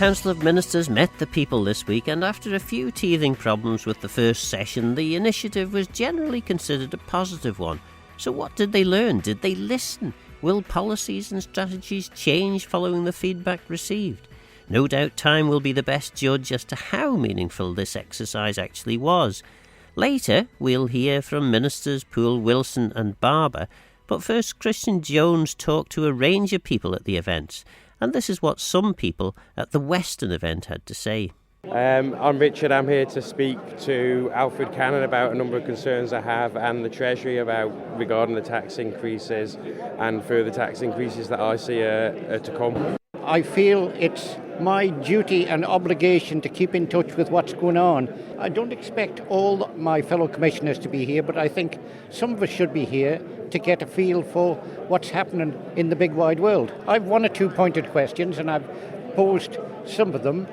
Council of Ministers met the people this week, and after a few teething problems with the first session, the initiative was generally considered a positive one. So what did they learn? Did they listen? Will policies and strategies change following the feedback received? No doubt time will be the best judge as to how meaningful this exercise actually was. Later, we'll hear from Ministers Poole, Wilson and Barber, but first Christian Jones talked to a range of people at the events, and this is what some people at the Western event had to say. I'm Richard. I'm here to speak to Alfred Cannon about a number of concerns I have, and the Treasury regarding the tax increases and further tax increases that I see are to come. I feel it's my duty and obligation to keep in touch with what's going on. I don't expect all my fellow commissioners to be here, but I think some of us should be here to get a feel for what's happening in the big wide world. I've one or two pointed questions and I've posed some of them.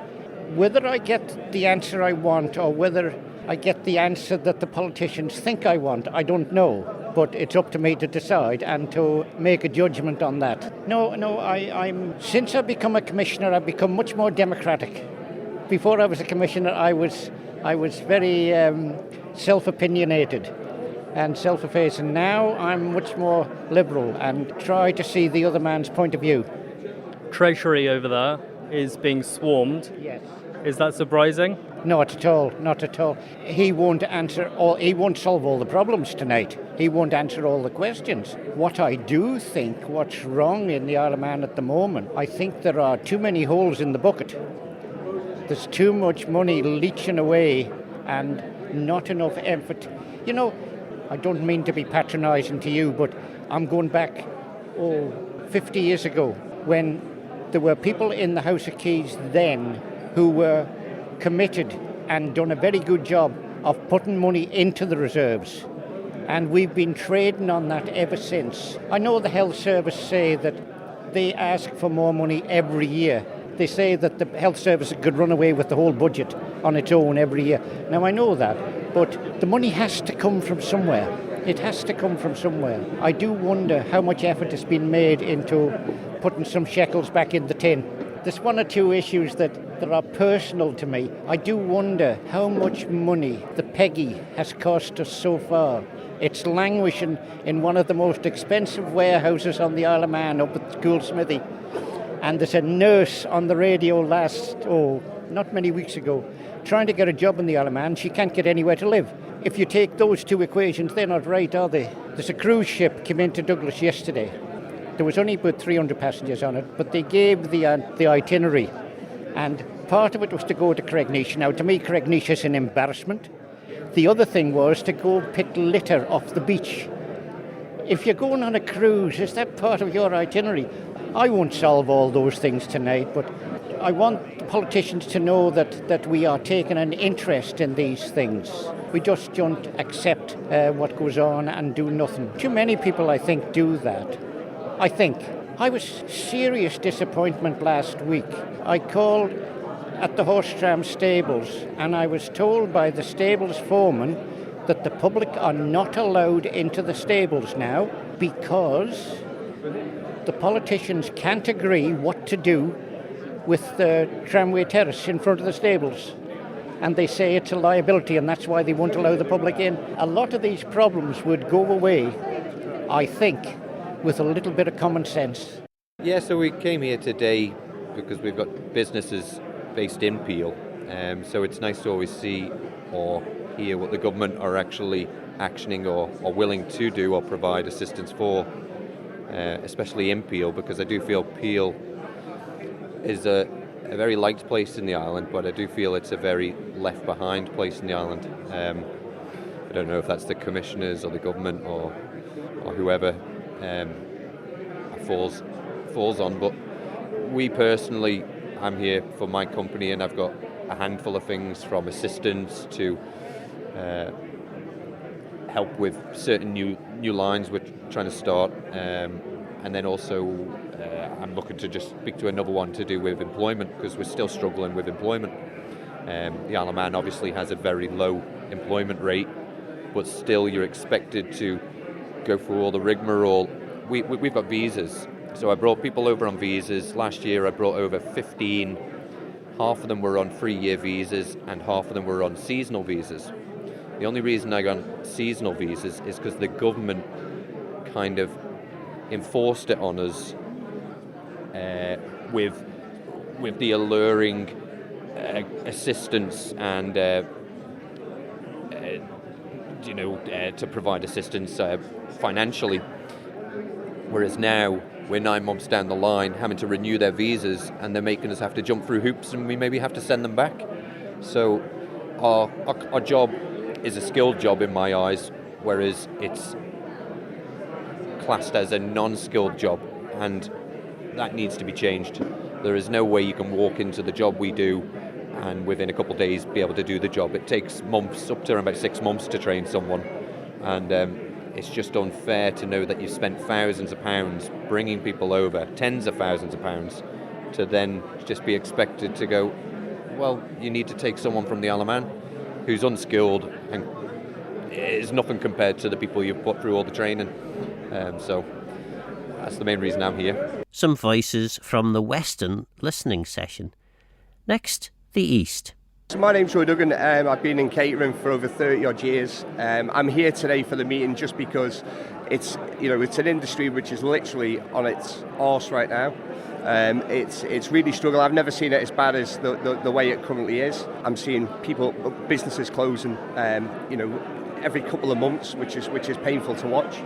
Whether I get the answer I want or whether I get the answer that the politicians think I want, I don't know. But it's up to me to decide and to make a judgment on that. Since I've become a commissioner, I've become much more democratic. Before I was a commissioner, I was very self-opinionated and self-effacing. Now I'm much more liberal and try to see the other man's point of view. Treasury over there is being swarmed. Yes. Is that surprising? Not at all, not at all. He won't solve all the problems tonight. He won't answer all the questions. What I do think, what's wrong in the Isle of Man at the moment, I think there are too many holes in the bucket. There's too much money leaching away and not enough effort. You know, I don't mean to be patronising to you, but I'm going back 50 years ago when there were people in the House of Keys then who were committed and done a very good job of putting money into the reserves. And we've been trading on that ever since. I know the health service say that they ask for more money every year. They say that the health service could run away with the whole budget on its own every year. Now I know that, but the money has to come from somewhere. It has to come from somewhere. I do wonder how much effort has been made into putting some shekels back in the tin. There's one or two issues that are personal to me. I do wonder how much money the Peggy has cost us so far. It's languishing in one of the most expensive warehouses on the Isle of Man up at Gouldsmithy. And there's a nurse on the radio not many weeks ago, trying to get a job in the Isle of Man. She can't get anywhere to live. If you take those two equations, they're not right, are they? There's a cruise ship came into Douglas yesterday. There was only about 300 passengers on it, but they gave the itinerary. And part of it was to go to Cregneash. Now, to me, Cregneash is an embarrassment. The other thing was to go pick litter off the beach. If you're going on a cruise, is that part of your itinerary? I won't solve all those things tonight, but I want the politicians to know that we are taking an interest in these things. We just don't accept what goes on and do nothing. Too many people, I think, do that. I was serious disappointment last week. I called at the horse tram stables and I was told by the stables foreman that the public are not allowed into the stables now because the politicians can't agree what to do with the tramway terrace in front of the stables. And they say it's a liability and that's why they won't allow the public in. A lot of these problems would go away, I think, with a little bit of common sense. Yeah, so we came here today because we've got businesses based in Peel, so it's nice to always see or hear what the government are actually actioning or willing to do or provide assistance for, especially in Peel, because I do feel Peel is a very liked place in the island, but I do feel it's a very left behind place in the island. I don't know if that's the commissioners or the government or whoever falls on, but we personally, I'm here for my company and I've got a handful of things from assistance to help with certain new lines we're trying to start, and then also I'm looking to just speak to another one to do with employment, because we're still struggling with employment. The Isle of Man obviously has a very low employment rate, but still you're expected to go through all the rigmarole. We've got visas, so I brought people over on visas. Last year I brought over 15 half of them were on 3-year visas and half of them were on seasonal visas. The only reason I got on seasonal visas is because the government kind of enforced it on us with the alluring assistance and to provide assistance financially. Whereas now we're 9 months down the line having to renew their visas and they're making us have to jump through hoops and we maybe have to send them back. So our job is a skilled job in my eyes, whereas it's classed as a non-skilled job, and that needs to be changed. There is no way you can walk into the job we do and within a couple of days be able to do the job. It takes months, up to around about 6 months to train someone, and it's just unfair to know that you've spent thousands of pounds bringing people over, tens of thousands of pounds, to then just be expected to go, well, you need to take someone from the Isle of Man who's unskilled and is nothing compared to the people you've put through all the training. So that's the main reason I'm here. Some voices from the Western listening session. Next, the East. So my name's Roy Duggan. I've been in catering for over 30 odd years. I'm here today for the meeting just because it's an industry which is literally on its arse right now. It's really struggled. I've never seen it as bad as the way it currently is. I'm seeing businesses closing, every couple of months, which is painful to watch.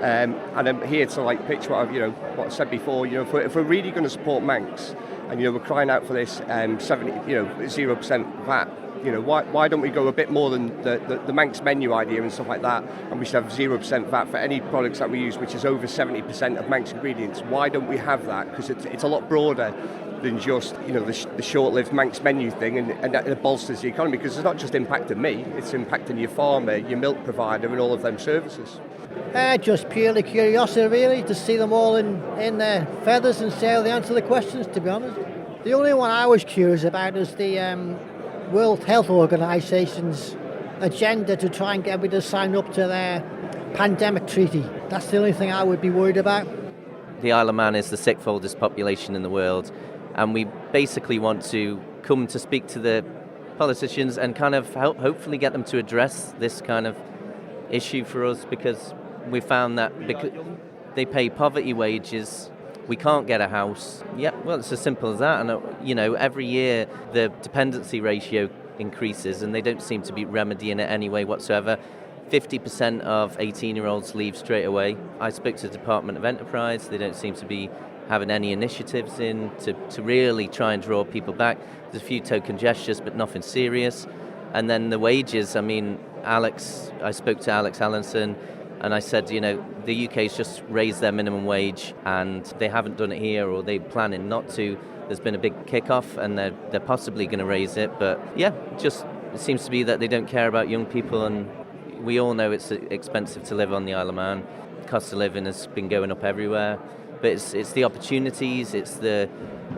And I'm here to pitch what I said before. If we're really going to support Manx, and we're crying out for this 0% VAT. Why don't we go a bit more than the Manx menu idea and stuff like that, and we should have 0% VAT for any products that we use, which is over 70% of Manx ingredients. Why don't we have that? Because it's a lot broader than just the short-lived Manx menu thing, and it bolsters the economy, because it's not just impacting me, it's impacting your farmer, your milk provider, and all of them services. Just purely curiosity, really, to see them all in their feathers and see how they answer the questions, to be honest. The only one I was curious about is the World Health Organisation's agenda to try and get everybody to sign up to their pandemic treaty. That's the only thing I would be worried about. The Isle of Man is the sixth oldest population in the world, and we basically want to come to speak to the politicians and kind of hopefully get them to address this kind of issue for us, because we found that because they pay poverty wages, we can't get a house. Yeah, well, it's as simple as that. And every year the dependency ratio increases, and they don't seem to be remedying it any way whatsoever. 50% of 18-year-olds leave straight away. I spoke to the Department of Enterprise. They don't seem to be having any initiatives to really try and draw people back. There's a few token gestures, but nothing serious. And then the wages, I spoke to Alex Allenson, and I said, the UK's just raised their minimum wage, and they haven't done it here, or they're planning not to. There's been a big kick-off, and they're possibly going to raise it. But yeah, it seems to be that they don't care about young people, and we all know it's expensive to live on the Isle of Man. The cost of living has been going up everywhere. But it's the opportunities, it's the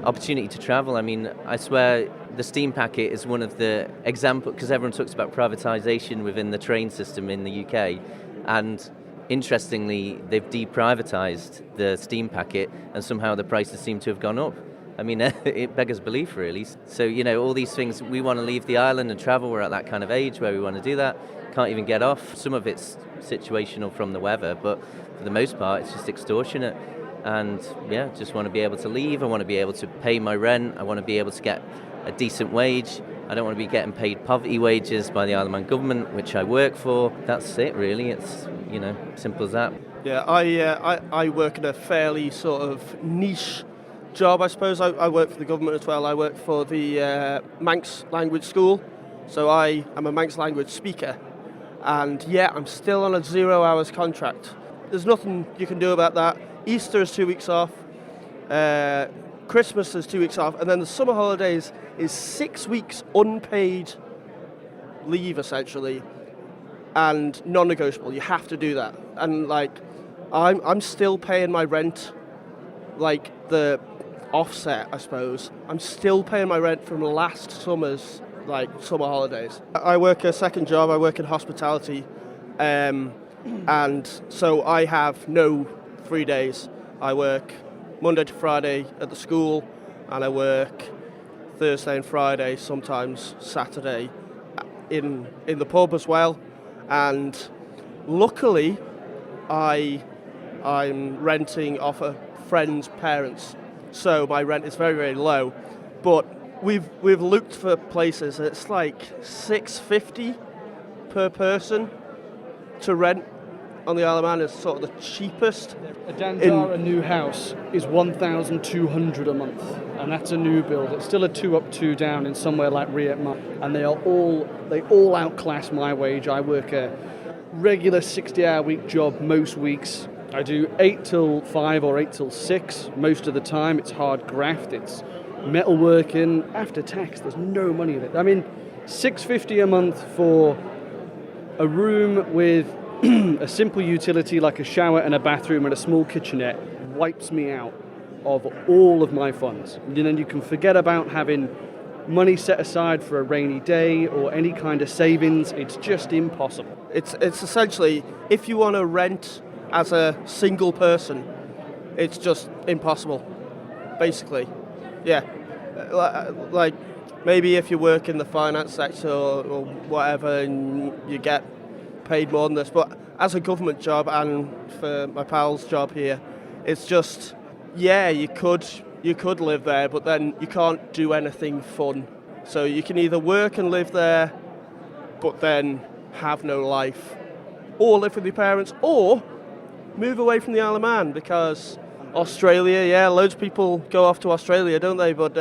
opportunity to travel. I swear the steam packet is one of the examples, because everyone talks about privatisation within the train system in the UK, and interestingly, they've deprivatised the steam packet, and somehow the prices seem to have gone up. It beggars belief, really. So, all these things, we want to leave the island and travel. We're at that kind of age where we want to do that. Can't even get off. Some of it's situational from the weather, but for the most part, it's just extortionate. And yeah, just want to be able to leave. I want to be able to pay my rent. I want to be able to get a decent wage. I don't want to be getting paid poverty wages by the Isle of Man government, which I work for. That's it, really. It's, simple as that. Yeah, I work in a fairly sort of niche job, I suppose. I work for the government as well. I work for the Manx language school. So I am a Manx language speaker. And yeah, I'm still on a 0 hours contract. There's nothing you can do about that. Easter is 2 weeks off, Christmas is 2 weeks off, and then the summer holidays is 6 weeks unpaid leave, essentially, and non-negotiable. You have to do that. And I'm still paying my rent, the offset, I suppose. I'm still paying my rent from last summer's summer holidays. I work a second job. I work in hospitality, and so I have no 3 days. I work Monday to Friday at the school, and I work Thursday and Friday, sometimes Saturday, in the pub as well. And luckily, I'm renting off a friend's parents, so my rent is very, very low. But we've looked for places. It's like $6.50 per person to rent on the Isle of Man. Is sort of the cheapest. A Dandara new house is $1,200 a month, and that's a new build. It's still a 2 up, 2 down in somewhere like Rietma, and they all outclass my wage. I work a regular 60-hour week job most weeks. I do 8 till 5 or 8 till 6 most of the time. It's hard graft. It's metalworking. After tax, there's no money in it. I mean, $6.50 a month for a room with a simple utility like a shower and a bathroom and a small kitchenette wipes me out of all of my funds. And then you can forget about having money set aside for a rainy day or any kind of savings. It's just impossible. It's essentially, if you want to rent as a single person, it's just impossible, basically. Yeah, like maybe if you work in the finance sector or whatever and you get paid more than this, but as a government job and for my pal's job here, it's just, yeah, you could live there, but then you can't do anything fun. So you can either work and live there, but then have no life, or live with your parents, or move away from the Isle of Man, because Australia, yeah, loads of people go off to Australia, don't they? But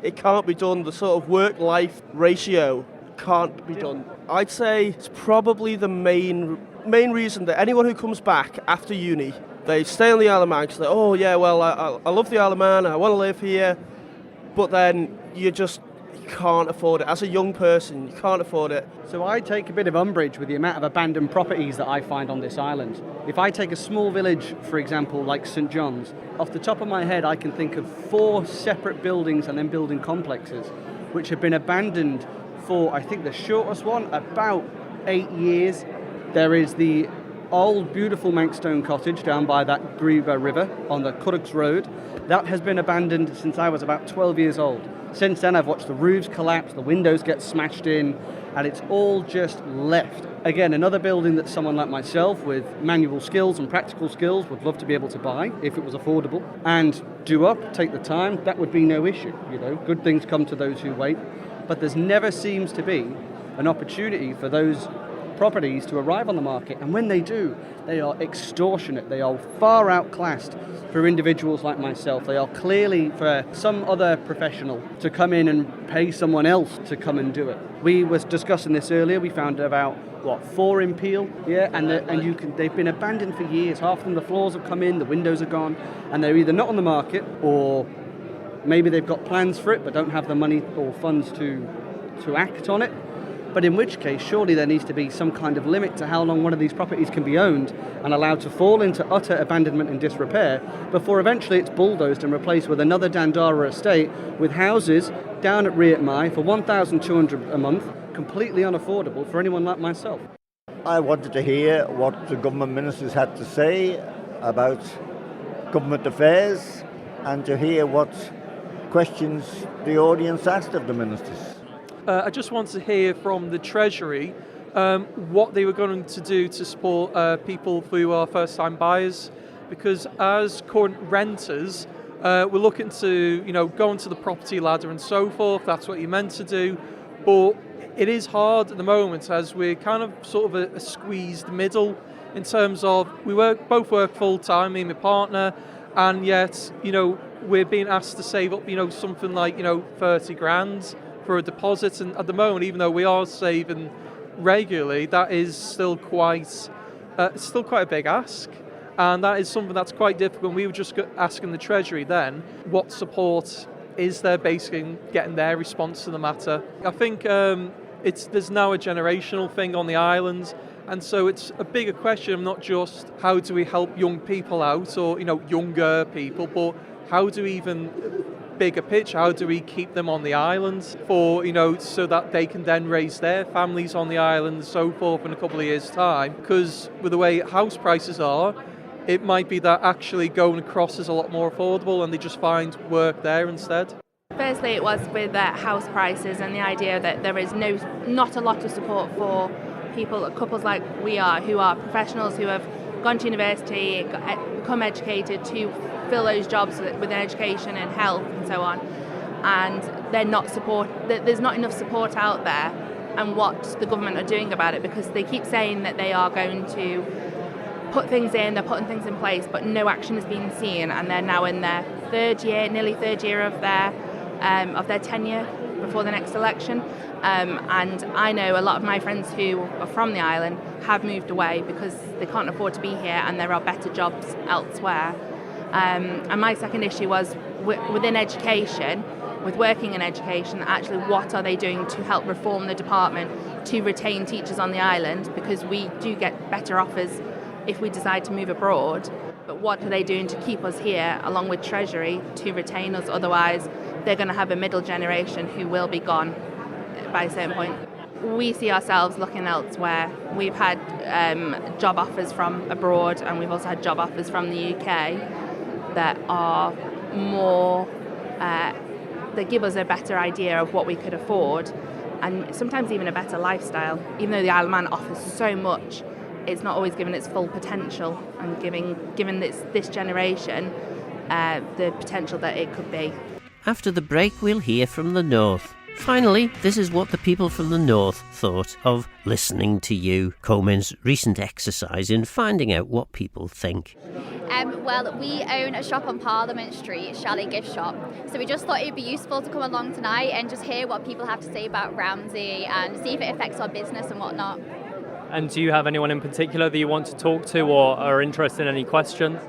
it can't be done. The sort of work-life ratio can't be done. I'd say it's probably the main reason that anyone who comes back after uni, they stay on the Isle of Man because oh yeah, well, I love the Isle of Man, I want to live here, but then you can't afford it. As a young person, you can't afford it. So I take a bit of umbrage with the amount of abandoned properties that I find on this island. If I take a small village, for example, like St John's, off the top of my head I can think of 4 separate buildings and then building complexes which have been abandoned for, I think the shortest one, about 8 years. There is the old beautiful Mankstone cottage down by that Greba River on the Curragh Road. That has been abandoned since I was about 12 years old. Since then I've watched the roofs collapse, the windows get smashed in, and it's all just left. Again, another building that someone like myself with manual skills and practical skills would love to be able to buy if it was affordable and do up, take the time, that would be no issue. You know, good things come to those who wait. But there never seems to be an opportunity for those properties to arrive on the market, and when they do, they are extortionate. They are far outclassed for individuals like myself. They are clearly for some other professional to come in and pay someone else to come and do it. We was discussing this earlier. We found about 4 in Peel, yeah, and they've been abandoned for years. Half of them, the floors have come in, the windows are gone, and they're either not on the market or maybe they've got plans for it but don't have the money or funds to act on it. But in which case, surely there needs to be some kind of limit to how long one of these properties can be owned and allowed to fall into utter abandonment and disrepair before eventually it's bulldozed and replaced with another Dandara estate with houses down at Rietma for $1,200 a month, completely unaffordable for anyone like myself. I wanted to hear what the government ministers had to say about government affairs and to hear what questions the audience asked of the ministers. I just want to hear from the Treasury what they were going to do to support people who are first-time buyers, because as current renters, we're looking to, go into the property ladder and so forth. That's what you're meant to do, but it is hard at the moment as we're kind of sort of a squeezed middle in terms of we both work full-time, me and my partner, and yet, we're being asked to save up, something like, 30 grand for a deposit, and at the moment, even though we are saving regularly, that is still quite a big ask, and that is something that's quite difficult. We were just asking the Treasury then, what support is there basically in getting their response to the matter? I think there's now a generational thing on the island, and so it's a bigger question, not just how do we help young people out or younger people, but how do we even bigger picture, how do we keep them on the island for, so that they can then raise their families on the island and so forth in a couple of years' time? Because with the way house prices are, it might be that actually going across is a lot more affordable and they just find work there instead. Firstly, it was with house prices and the idea that there is not a lot of support for couples like we are, who are professionals who have gone to university, become educated to fill those jobs within education and health and so on, and there's not enough support out there, and what the government are doing about it, because they keep saying that they are going to put things in, they're putting things in place, but no action has been seen, and they're now in their nearly third year of their tenure before the next election. And I know a lot of my friends who are from the island have moved away because they can't afford to be here and there are better jobs elsewhere. And my second issue was within education, with working in education, actually what are they doing to help reform the department to retain teachers on the island, because we do get better offers if we decide to move abroad. But what are they doing to keep us here, along with Treasury, to retain us? Otherwise, they're going to have a middle generation who will be gone by a certain point. We see ourselves looking elsewhere. We've had job offers from abroad, and we've also had job offers from the UK that are more, that give us a better idea of what we could afford, and sometimes even a better lifestyle. Even though the Isle of Man offers so much, it's not always given its full potential, and given this generation the potential that it could be. After the break, we'll hear from the North. Finally, this is what the people from the North thought of listening to you, CoMin's recent exercise in finding out what people think. Well, we own a shop on Parliament Street, Chalet Gift Shop, so we just thought it would be useful to come along tonight and just hear what people have to say about Ramsey and see if it affects our business and whatnot. And do you have anyone in particular that you want to talk to or are interested in any questions?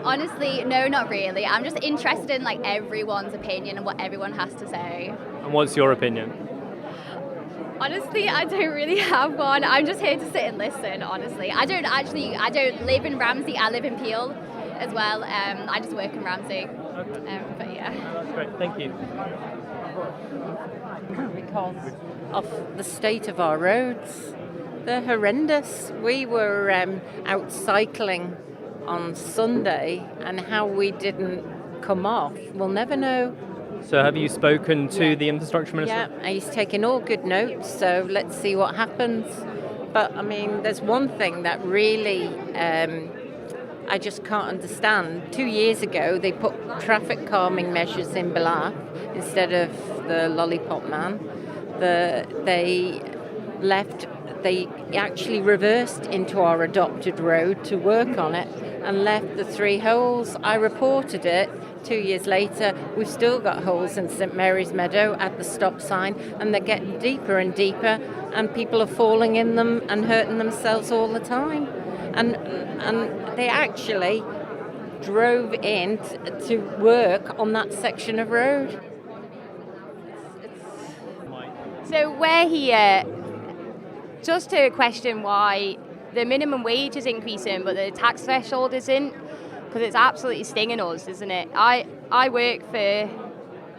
Honestly, no, not really. I'm just interested in everyone's opinion and what everyone has to say. And what's your opinion? Honestly, I don't really have one. I'm just here to sit and listen, honestly. I don't live in Ramsey, I live in Peel as well. I just work in Ramsey. Okay. But yeah. That's great, thank you. Because of the state of our roads. They're horrendous. We were out cycling on Sunday, and how we didn't come off, we'll never know. So have you spoken to the infrastructure minister? Yeah, he's taken all good notes, so let's see what happens. But I mean, there's one thing that really I just can't understand. 2 years ago, they put traffic calming measures in Ballaugh instead of the lollipop man. They actually reversed into our adopted road to work on it and left the 3 holes. I reported it. 2 years later, we've still got holes in St Mary's Meadow at the stop sign, and they're getting deeper and deeper, and people are falling in them and hurting themselves all the time. And they actually drove in to work on that section of road. So we're here just to question why the minimum wage is increasing but the tax threshold isn't, because it's absolutely stinging us, isn't it? I work for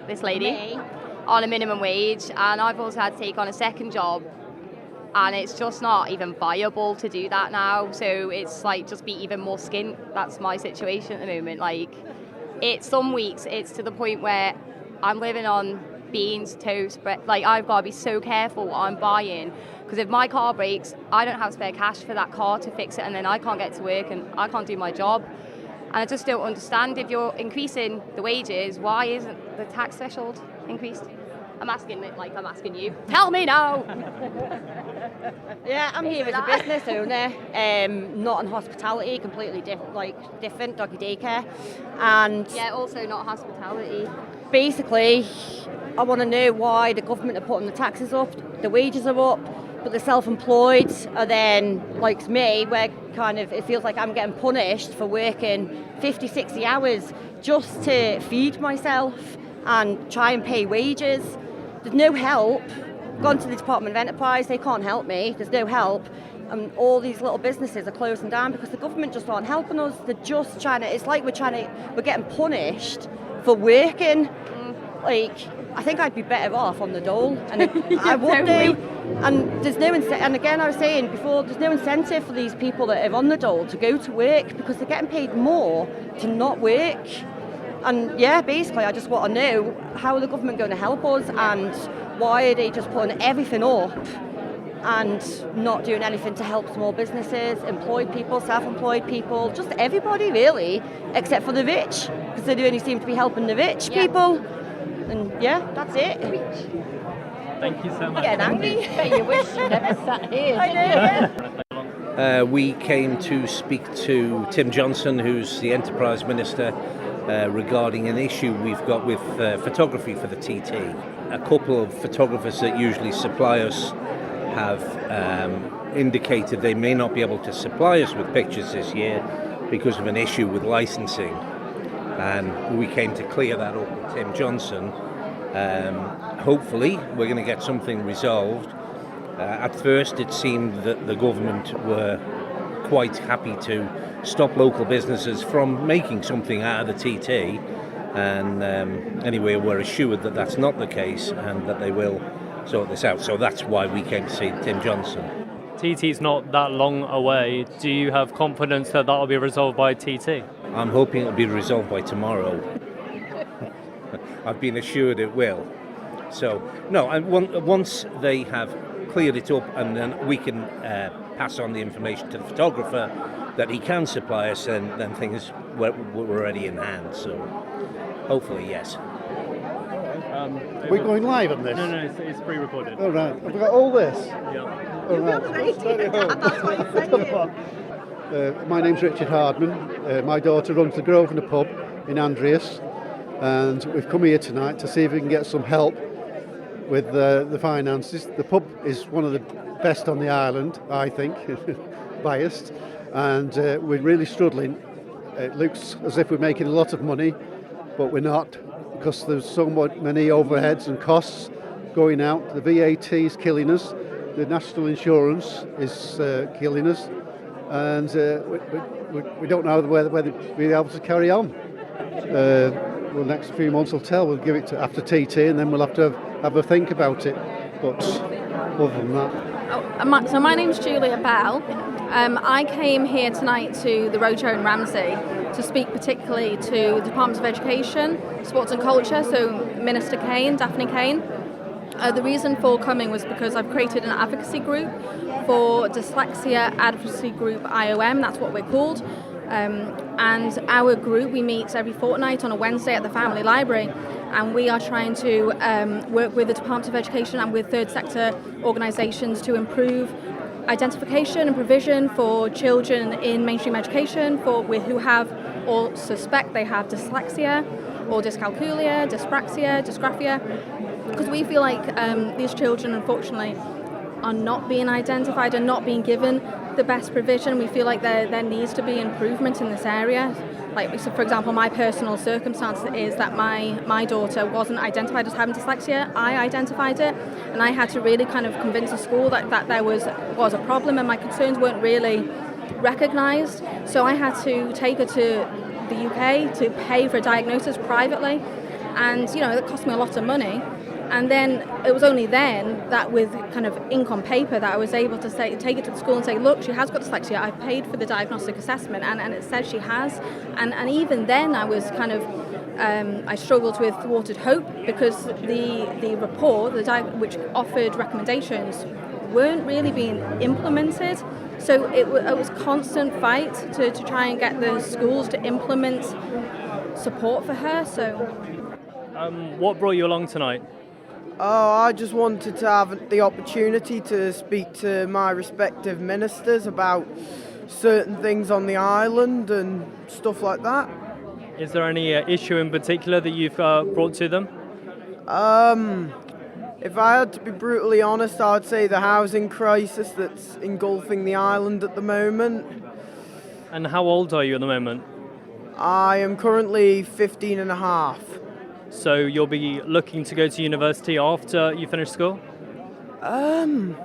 this lady on a minimum wage, and I've also had to take on a second job, and it's just not even viable to do that now. So it's just be even more skint. That's my situation at the moment. Some weeks it's to the point where I'm living on beans, toast, bread. I've got to be so careful what I'm buying, because if my car breaks, I don't have spare cash for that car to fix it, and then I can't get to work and I can't do my job. And I just don't understand, if you're increasing the wages, why isn't the tax threshold increased? I'm asking you. Tell me now. Yeah, I'm here as a business owner, not in hospitality, completely different, doggy daycare, and yeah, also not hospitality. Basically, I want to know why the government are putting the taxes up, the wages are up, but the self-employed are then, like me, where it feels like I'm getting punished for working 50, 60 hours just to feed myself and try and pay wages. There's no help. Gone to the Department of Enterprise, they can't help me, there's no help. And all these little businesses are closing down because the government just aren't helping us. They're just it's like we're getting punished for working. I think I'd be better off on the dole, and I would do. And there's no and again I was saying before, there's no incentive for these people that are on the dole to go to work, because they're getting paid more to not work. And yeah, basically I just want to know, how are the government going to help us, and why are they just putting everything up and not doing anything to help small businesses, employed people, self-employed people, just everybody really, except for the rich, because they only seem to be helping the rich people. And yeah, that's it. Thank you so much. Getting angry. You wish you never sat here. I know. We came to speak to Tim Johnson, who's the Enterprise Minister, regarding an issue we've got with photography for the TT. A couple of photographers that usually supply us have indicated they may not be able to supply us with pictures this year because of an issue with licensing. And we came to clear that up with Tim Johnson. Hopefully we're going to get something resolved. At first it seemed that the government were quite happy to stop local businesses from making something out of the TT, and anyway we're assured that that's not the case and that they will sort this out. So that's why we came to see Tim Johnson. TT's not that long away. Do you have confidence that will be resolved by TT? I'm hoping it'll be resolved by tomorrow. I've been assured it will. So, no, and once they have cleared it up, and then we can pass on the information to the photographer that he can supply us, then things were already in hand. So, hopefully, yes. We're going live on this? No, it's pre-recorded. Oh, right. Have we got all this? Yeah. Oh, right. My name's Richard Hardman. My daughter runs the Grosvenor pub in Andreas, and we've come here tonight to see if we can get some help with the finances. The pub is one of the best on the island, I think, biased, and we're really struggling. It looks as if we're making a lot of money, but we're not, because there's so many overheads and costs going out. The VAT is killing us, the national insurance is killing us, and we don't know whether we'll be able to carry on. Well, the next few months will tell. We'll give it to after TT, and then we'll have to have a think about it. But other than that... So my name's Julia Bell. I came here tonight to the roadshow in Ramsey to speak particularly to the Departments of Education, Sports and Culture, so Minister Kane, Daphne Kane. The reason for coming was because I've created an advocacy group for Dyslexia Advocacy Group IOM, that's what we're called. And our group, we meet every fortnight on a Wednesday at the Family Library, and we are trying to work with the Department of Education and with third sector organisations to improve identification and provision for children in mainstream education who have or suspect they have dyslexia or dyscalculia, dyspraxia, dysgraphia, because we feel like these children unfortunately are not being identified and not being given the best provision. We feel like there needs to be improvement in this area. Like, so for example, my personal circumstance is that my daughter wasn't identified as having dyslexia. I identified it, and I had to really kind of convince the school that there was a problem, and my concerns weren't really recognised. So I had to take her to the UK to pay for a diagnosis privately, and it cost me a lot of money. And then it was only then that with kind of ink on paper that I was able to take it to the school and say, look, she has got dyslexia. I paid for the diagnostic assessment and it says she has. And even then I was kind of, I struggled with thwarted hope because the report, which offered recommendations, weren't really being implemented. So it was constant fight to try and get the schools to implement support for her. So, what brought you along tonight? Oh, I just wanted to have the opportunity to speak to my respective ministers about certain things on the island and stuff like that. Is there any issue in particular that you've brought to them? If I had to be brutally honest, I'd say the housing crisis that's engulfing the island at the moment. And how old are you at the moment? I am currently 15 and a half. So you'll be looking to go to university after you finish school? I'm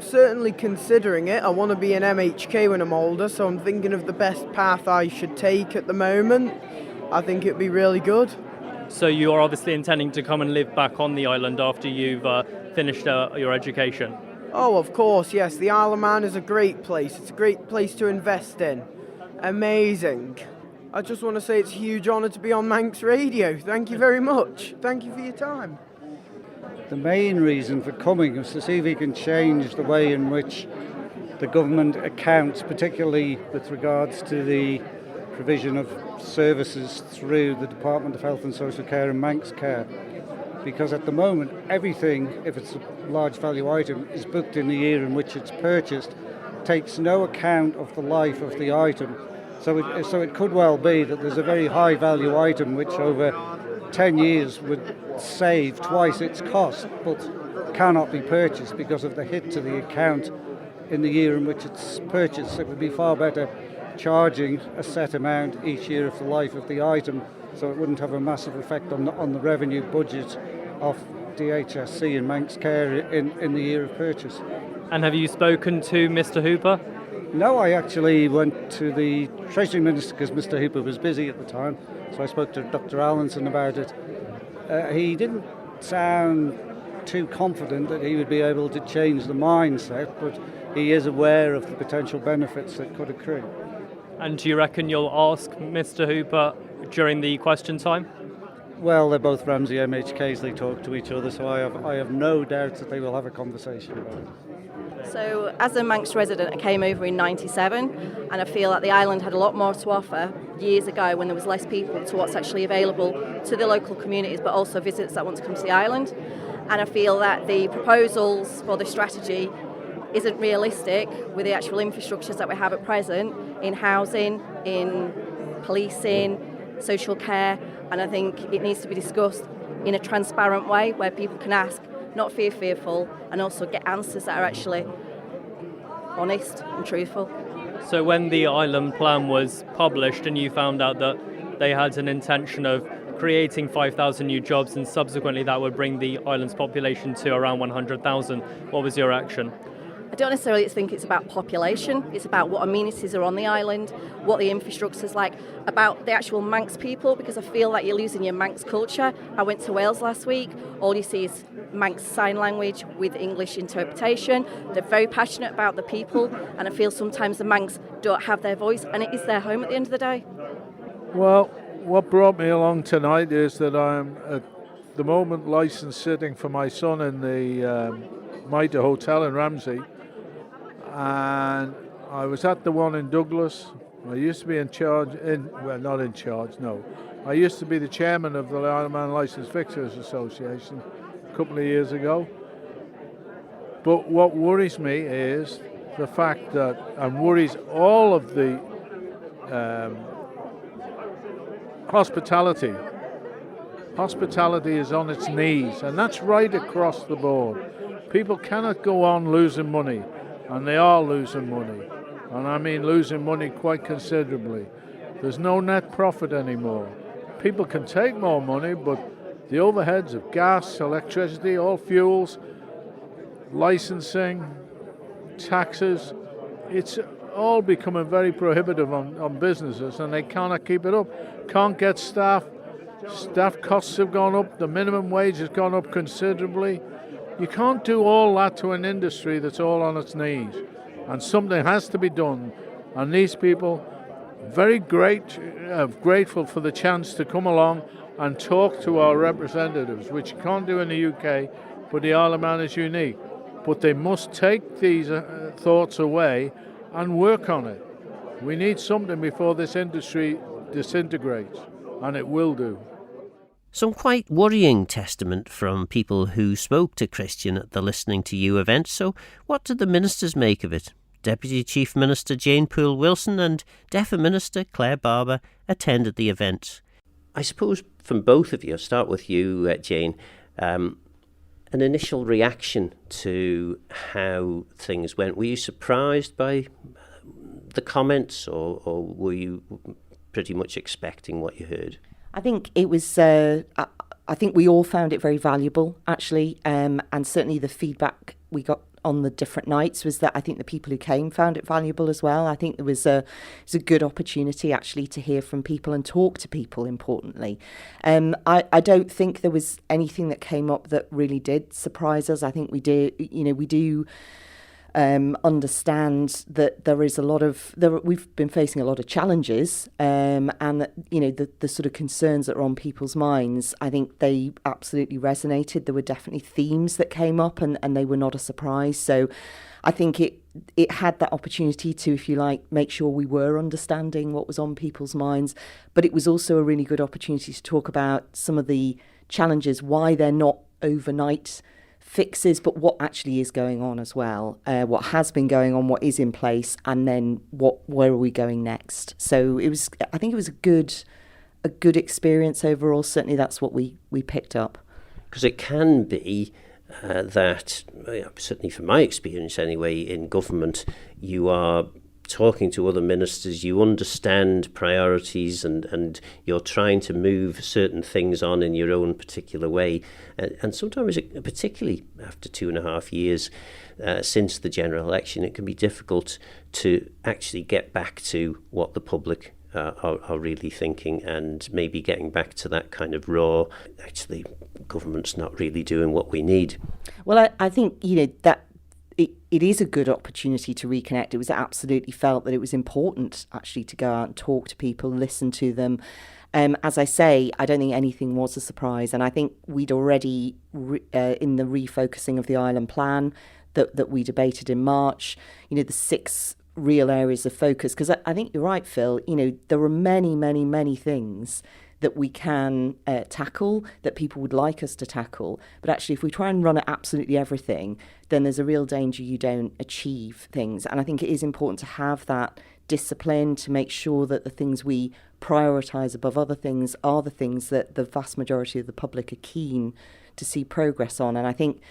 certainly considering it. I want to be an MHK when I'm older, so I'm thinking of the best path I should take at the moment. I think it'd be really good. So you're obviously intending to come and live back on the island after you've finished your education? Oh, of course, yes. The Isle of Man is a great place. It's a great place to invest in. Amazing. I just want to say it's a huge honour to be on Manx Radio. Thank you very much. Thank you for your time. The main reason for coming is to see if we can change the way in which the government accounts, particularly with regards to the provision of services through the Department of Health and Social Care and Manx Care. Because at the moment, everything, if it's a large value item, is booked in the year in which it's purchased, takes no account of the life of the item. So it could well be that there's a very high value item which over 10 years would save twice its cost, but cannot be purchased because of the hit to the account in the year in which it's purchased. It would be far better charging a set amount each year of the life of the item, so it wouldn't have a massive effect on the revenue budget of DHSC and Manx Care in the year of purchase. And have you spoken to Mr. Hooper? No, I actually went to the Treasury Minister because Mr. Hooper was busy at the time, so I spoke to Dr. Allinson about it. He didn't sound too confident that he would be able to change the mindset, but he is aware of the potential benefits that could accrue. And do you reckon you'll ask Mr. Hooper during the question time? Well, they're both Ramsey MHKs, they talk to each other, so I have no doubt that they will have a conversation about it. So as a Manx resident, I came over in 97, and I feel that the island had a lot more to offer years ago when there was less people to what's actually available to the local communities, but also visitors that want to come to the island. And I feel that the proposals for the strategy isn't realistic with the actual infrastructures that we have at present in housing, in policing, social care, and I think it needs to be discussed in a transparent way where people can ask, not fearful, and also get answers that are actually honest and truthful. So when the island plan was published and you found out that they had an intention of creating 5,000 new jobs and subsequently that would bring the island's population to around 100,000, what was your reaction? I don't necessarily think it's about population, it's about what amenities are on the island, what the infrastructure is like, about the actual Manx people, because I feel like you're losing your Manx culture. I went to Wales last week, all you see is Manx sign language with English interpretation. They're very passionate about the people, and I feel sometimes the Manx don't have their voice, and it is their home at the end of the day. Well, what brought me along tonight is that I'm at the moment licensed sitting for my son in the Mitre Hotel in Ramsey. And I was at the one in Douglas. I used to be I used to be the chairman of the Isle of Man Licensed Fixers Association a couple of years ago. But what worries me is the fact that, and worries all of the hospitality. Hospitality is on its knees, and that's right across the board. People cannot go on losing money. And they are losing money, and I mean losing money quite considerably. There's no net profit anymore. People can take more money, but the overheads of gas, electricity, all fuels, licensing, taxes, it's all becoming very prohibitive on businesses, and they cannot keep it up. Can't get staff. Staff costs have gone up. The minimum wage has gone up considerably. You can't do all that to an industry that's all on its knees, and something has to be done. And these people, very grateful for the chance to come along and talk to our representatives, which you can't do in the UK, but the Isle of Man is unique. But they must take these thoughts away and work on it. We need something before this industry disintegrates, and it will do. Some quite worrying testament from people who spoke to Christian at the Listening to You event. So what did the ministers make of it? Deputy Chief Minister Jane Poole-Wilson and DEFA Minister Claire Barber attended the event. I suppose from both of you, I'll start with you, Jane, an initial reaction to how things went. Were you surprised by the comments, or were you pretty much expecting what you heard? I think it was, I think we all found it very valuable, actually, and certainly the feedback we got on the different nights was that I think the people who came found it valuable as well. I think it was a good opportunity, actually, to hear from people and talk to people, importantly. I don't think there was anything that came up that really did surprise us. I think we do understand that we've been facing a lot of challenges, and that, you know, the sort of concerns that are on people's minds, I think they absolutely resonated. There were definitely themes that came up, and they were not a surprise. So I think it had that opportunity to, if you like, make sure we were understanding what was on people's minds. But it was also a really good opportunity to talk about some of the challenges, why they're not overnight fixes, but what actually is going on as well, what has been going on, what is in place, and then where are we going next. So I think it was a good experience overall. Certainly that's what we picked up. Because it can be that, certainly from my experience anyway, in government, you are talking to other ministers, you understand priorities, and you're trying to move certain things on in your own particular way. And sometimes, particularly after 2.5 years since the general election, it can be difficult to actually get back to what the public are really thinking, and maybe getting back to that kind of raw, actually, government's not really doing what we need. Well, I think, you know, that it is a good opportunity to reconnect. It was absolutely felt that it was important actually to go out and talk to people, listen to them. As I say, I don't think anything was a surprise. And I think we'd already, in the refocusing of the island plan that we debated in March, you know, the 6 real areas of focus. Because I think you're right, Phil, you know, there are many, many, many things that we can tackle, that people would like us to tackle. But actually, if we try and run at absolutely everything, then there's a real danger you don't achieve things. And I think it is important to have that discipline to make sure that the things we prioritise above other things are the things that the vast majority of the public are keen to see progress on. And I think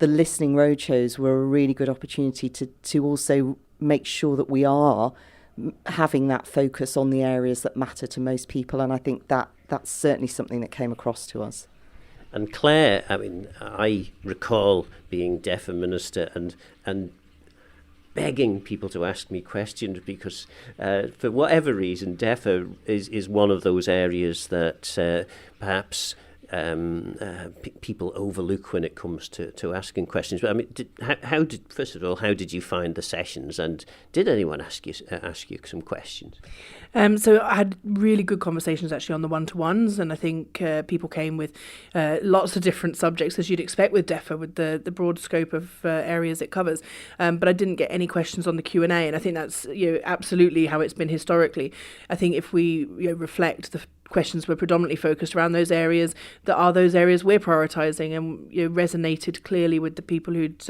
the listening roadshows were a really good opportunity to also make sure that we are having that focus on the areas that matter to most people, and I think that's certainly something that came across to us. And Claire, I mean, I recall being DEFRA minister and begging people to ask me questions because, for whatever reason, DEFRA is one of those areas that perhaps people overlook when it comes to asking questions. But I mean, how did you find the sessions, and did anyone ask you some questions? So I had really good conversations actually on the one-to-ones, and I think people came with lots of different subjects, as you'd expect with DEFRA, with the broad scope of areas it covers. But I didn't get any questions on the Q&A, and I think that's, you know, absolutely how it's been historically. I think if we, you know, reflect the questions were predominantly focused around those areas that are those areas we're prioritising, and, you know, resonated clearly with the people who'd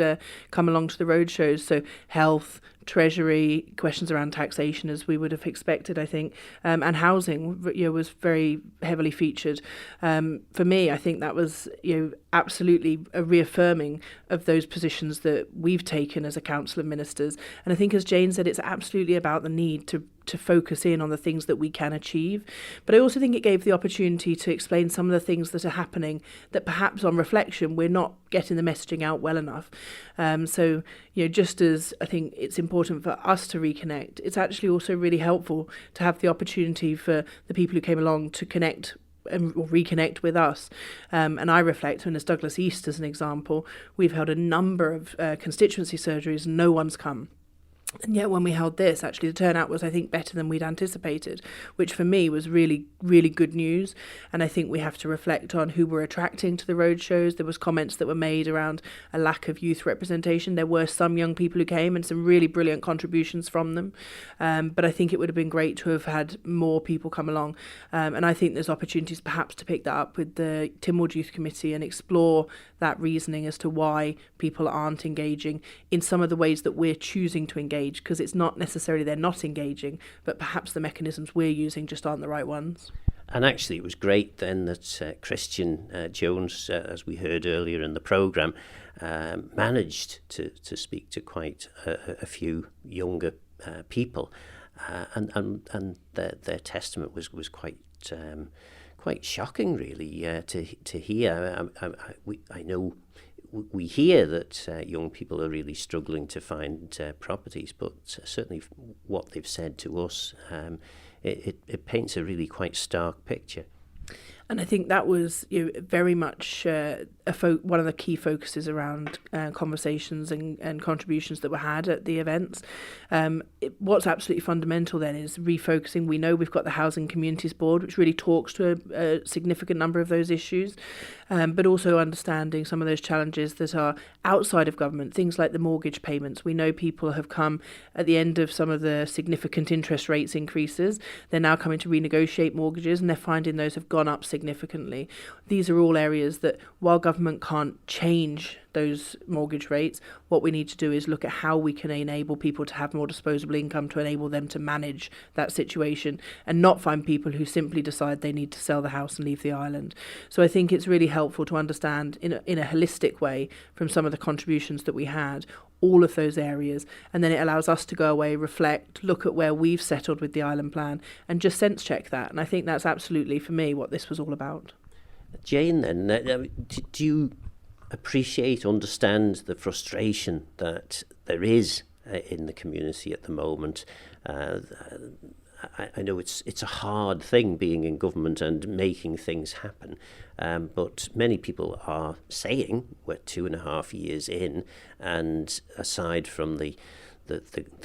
come along to the roadshows. So health, Treasury, questions around taxation, as we would have expected, I think, and housing, you know, was very heavily featured. For me, I think that was, you know, absolutely a reaffirming of those positions that we've taken as a council of ministers. And I think, as Jane said, it's absolutely about the need to focus in on the things that we can achieve. But I also think it gave the opportunity to explain some of the things that are happening that perhaps on reflection we're not getting the messaging out well enough. So, you know, just as I think it's important for us to reconnect, it's actually also really helpful to have the opportunity for the people who came along to connect or reconnect with us. And I reflect, and as Douglas East as an example, we've held a number of constituency surgeries and no one's come. And yet when we held this, actually the turnout was, I think, better than we'd anticipated, which for me was really, really good news. And I think we have to reflect on who we're attracting to the roadshows. There was comments that were made around a lack of youth representation. There were some young people who came and some really brilliant contributions from them. But I think it would have been great to have had more people come along. And I think there's opportunities perhaps to pick that up with the Tynwald Youth Committee and explore that reasoning as to why people aren't engaging in some of the ways that we're choosing to engage, because it's not necessarily they're not engaging, but perhaps the mechanisms we're using just aren't the right ones. And actually it was great then that Christian Jones, as we heard earlier in the programme, managed to speak to quite a few younger people, and their testament was quite shocking, really, to hear. I know we hear that young people are really struggling to find properties, but certainly what they've said to us, it paints a really quite stark picture. And I think that was, you know, very much one of the key focuses around conversations and contributions that were had at the events. What's absolutely fundamental then is refocusing. We know we've got the Housing Communities Board, which really talks to a significant number of those issues, but also understanding some of those challenges that are outside of government, things like the mortgage payments. We know people have come at the end of some of the significant interest rates increases. They're now coming to renegotiate mortgages, and they're finding those have gone up significantly. These are all areas that, while government can't change those mortgage rates, what we need to do is look at how we can enable people to have more disposable income to enable them to manage that situation, and not find people who simply decide they need to sell the house and leave the island. So I think it's really helpful to understand in a holistic way from some of the contributions that we had, all of those areas, and then it allows us to go away, reflect, look at where we've settled with the island plan, and just sense check that. And I think that's absolutely, for me, what this was all about. Jane, then, do you appreciate, understand the frustration that there is in the community at the moment? I know it's a hard thing being in government and making things happen, but many people are saying we're 2.5 years in, and aside from the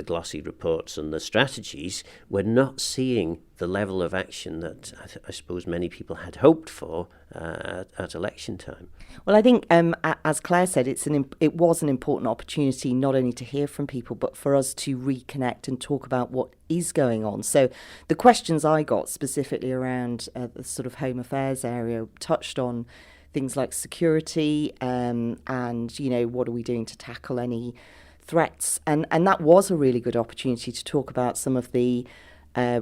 glossy reports and the strategies, we're not seeing the level of action that I suppose many people had hoped for at election time. Well, I think, as Claire said, it was an important opportunity not only to hear from people, but for us to reconnect and talk about what is going on. So the questions I got specifically around the sort of home affairs area touched on things like security and, what are we doing to tackle any threats, and that was a really good opportunity to talk about some of the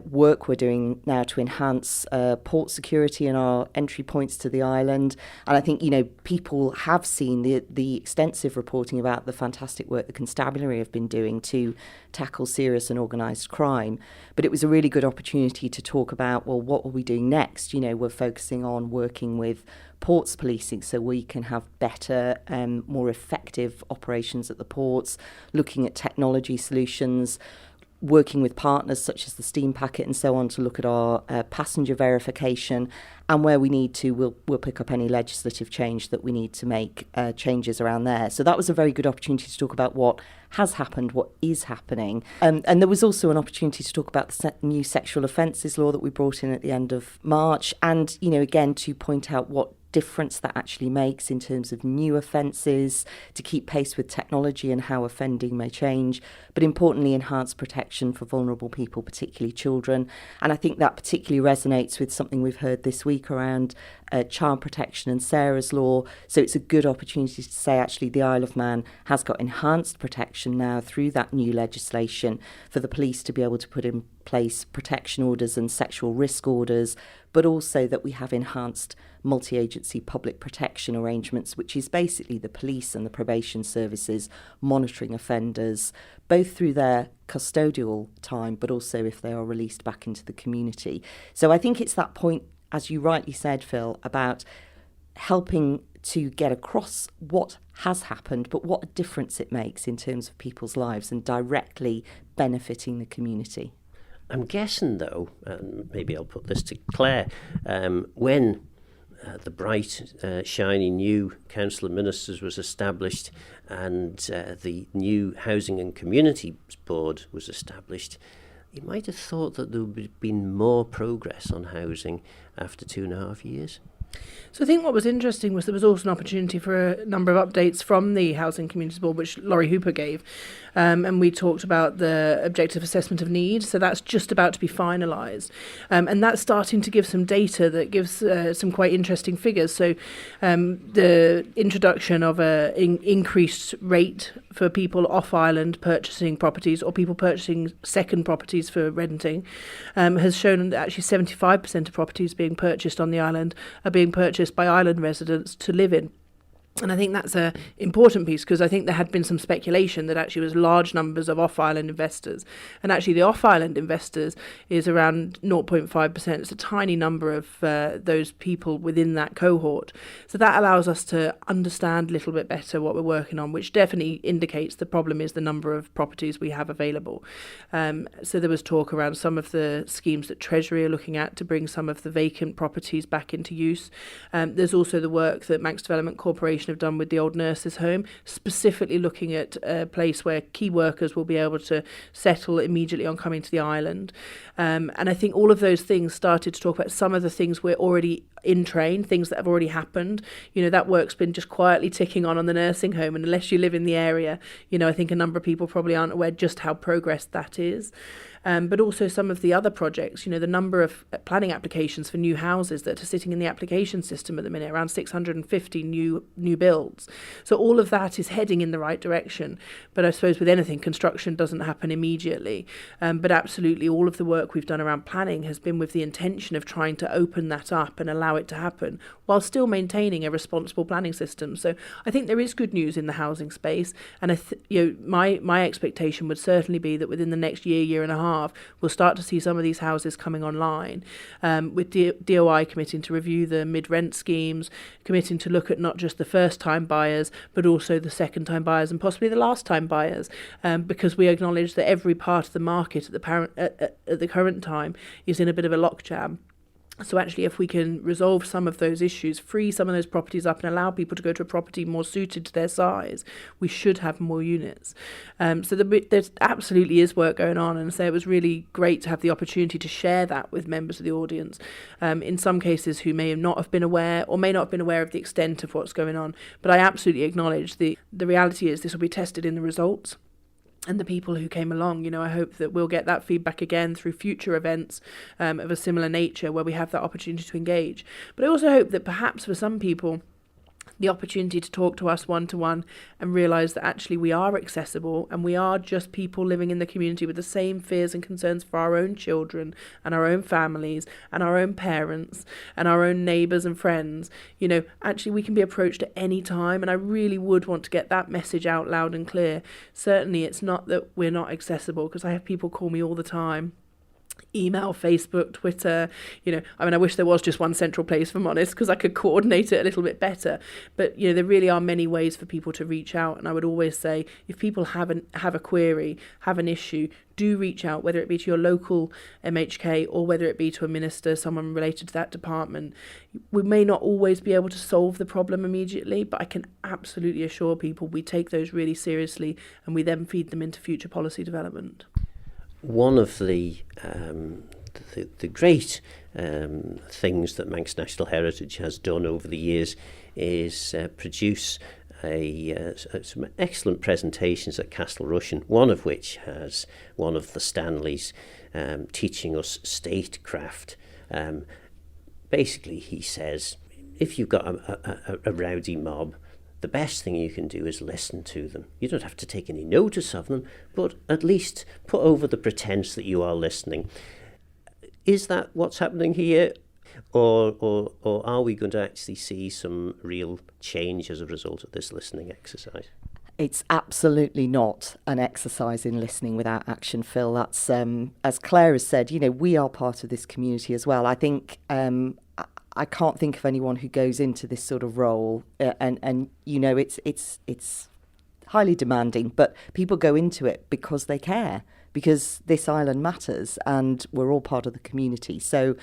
work we're doing now to enhance port security and our entry points to the island. And I think people have seen the extensive reporting about the fantastic work the constabulary have been doing to tackle serious and organised crime, but it was a really good opportunity to talk about, well, what are we doing next? We're focusing on working with ports policing so we can have better, more effective operations at the ports, looking at technology solutions, working with partners such as the steam packet and so on to look at our passenger verification, and where we need to, we'll pick up any legislative change that we need to make changes around there. So that was a very good opportunity to talk about what has happened, what is happening. And there was also an opportunity to talk about the new sexual offences law that we brought in at the end of March, and, again, to point out what difference that actually makes in terms of new offences, to keep pace with technology and how offending may change, but importantly enhanced protection for vulnerable people, particularly children. And I think that particularly resonates with something we've heard this week around child protection and Sarah's law. So it's a good opportunity to say actually the Isle of Man has got enhanced protection now through that new legislation for the police to be able to put in place protection orders and sexual risk orders, but also that we have enhanced multi-agency public protection arrangements, which is basically the police and the probation services monitoring offenders, both through their custodial time, but also if they are released back into the community. So I think it's that point, as you rightly said, Phil, about helping to get across what has happened, but what a difference it makes in terms of people's lives and directly benefiting the community. I'm guessing, though, and maybe I'll put this to Claire, when the bright, shiny new Council of Ministers was established and the new Housing and Communities Board was established, you might have thought that there would have been more progress on housing after 2.5 years. So I think what was interesting was there was also an opportunity for a number of updates from the Housing Communities Board, which Laurie Hooper gave. And we talked about the objective assessment of need. So that's just about to be finalised. And that's starting to give some data that gives some quite interesting figures. So the introduction of an increased rate for people off island purchasing properties or people purchasing second properties for renting has shown that actually 75% of properties being purchased on the island are being purchased by island residents to live in. And I think that's an important piece, because I think there had been some speculation that actually was large numbers of off-island investors. And actually the off-island investors is around 0.5%. It's a tiny number of those people within that cohort. So that allows us to understand a little bit better what we're working on, which definitely indicates the problem is the number of properties we have available. So there was talk around some of the schemes that Treasury are looking at to bring some of the vacant properties back into use. There's also the work that Manx Development Corporation have done with the old nurses' home, specifically looking at a place where key workers will be able to settle immediately on coming to the island. And I think all of those things started to talk about some of the things we're already in train, things that have already happened. You know, that work's been just quietly ticking on the nursing home, and unless you live in the area, you know, I think a number of people probably aren't aware just how progressed that is. But also some of the other projects, you know, the number of planning applications for new houses that are sitting in the application system at the minute, around 650 new builds. So all of that is heading in the right direction. But I suppose with anything, construction doesn't happen immediately. But absolutely all of the work we've done around planning has been with the intention of trying to open that up and allow it to happen while still maintaining a responsible planning system. So I think there is good news in the housing space. And my expectation would certainly be that within the next year and a half, we'll start to see some of these houses coming online, with DOI committing to review the mid-rent schemes, committing to look at not just the first-time buyers, but also the second-time buyers and possibly the last-time buyers, because we acknowledge that every part of the market at the current time is in a bit of a logjam. So actually, if we can resolve some of those issues, free some of those properties up and allow people to go to a property more suited to their size, we should have more units. So there absolutely is work going on, and so it was really great to have the opportunity to share that with members of the audience, in some cases who may not have been aware or may not have been aware of the extent of what's going on. But I absolutely acknowledge the reality is this will be tested in the results. And the people who came along, you know, I hope that we'll get that feedback again through future events of a similar nature where we have that opportunity to engage. But I also hope that perhaps for some people, the opportunity to talk to us one-to-one and realise that actually we are accessible and we are just people living in the community with the same fears and concerns for our own children and our own families and our own parents and our own neighbours and friends. You know, actually we can be approached at any time, and I really would want to get that message out loud and clear. Certainly it's not that we're not accessible, because I have people call me all the time. Email, Facebook, Twitter, you know, I mean, I wish there was just one central place, if I'm honest, because I could coordinate it a little bit better. But, you know, there really are many ways for people to reach out. And I would always say, if people have a query, have an issue, do reach out, whether it be to your local MHK or whether it be to a minister, someone related to that department. We may not always be able to solve the problem immediately, but I can absolutely assure people we take those really seriously and we then feed them into future policy development. One of the great things that Manx National Heritage has done over the years is produce some excellent presentations at Castle Rushen, one of which has one of the Stanleys teaching us statecraft. Basically, he says, if you've got a rowdy mob, the best thing you can do is listen to them. You don't have to take any notice of them, but at least put over the pretense that you are listening. Is that what's happening here? Or are we going to actually see some real change as a result of this listening exercise? It's absolutely not an exercise in listening without action, Phil. That's, as Claire has said, you know, we are part of this community as well. I think I can't think of anyone who goes into this sort of role and you know, it's highly demanding, but people go into it because they care, because this island matters and we're all part of the community. So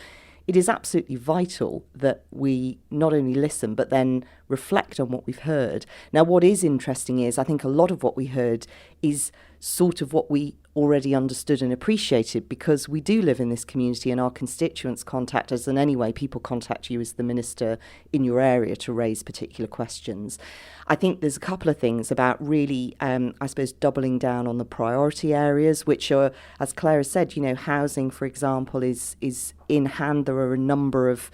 it is absolutely vital that we not only listen, but then reflect on what we've heard. Now, what is interesting is I think a lot of what we heard is sort of what we already understood and appreciated, because we do live in this community and our constituents contact us, and anyway, people contact you as the minister in your area to raise particular questions. I think there's a couple of things about really, I suppose, doubling down on the priority areas, which are, as Claire has said, you know, housing, for example, is in hand. There are a number of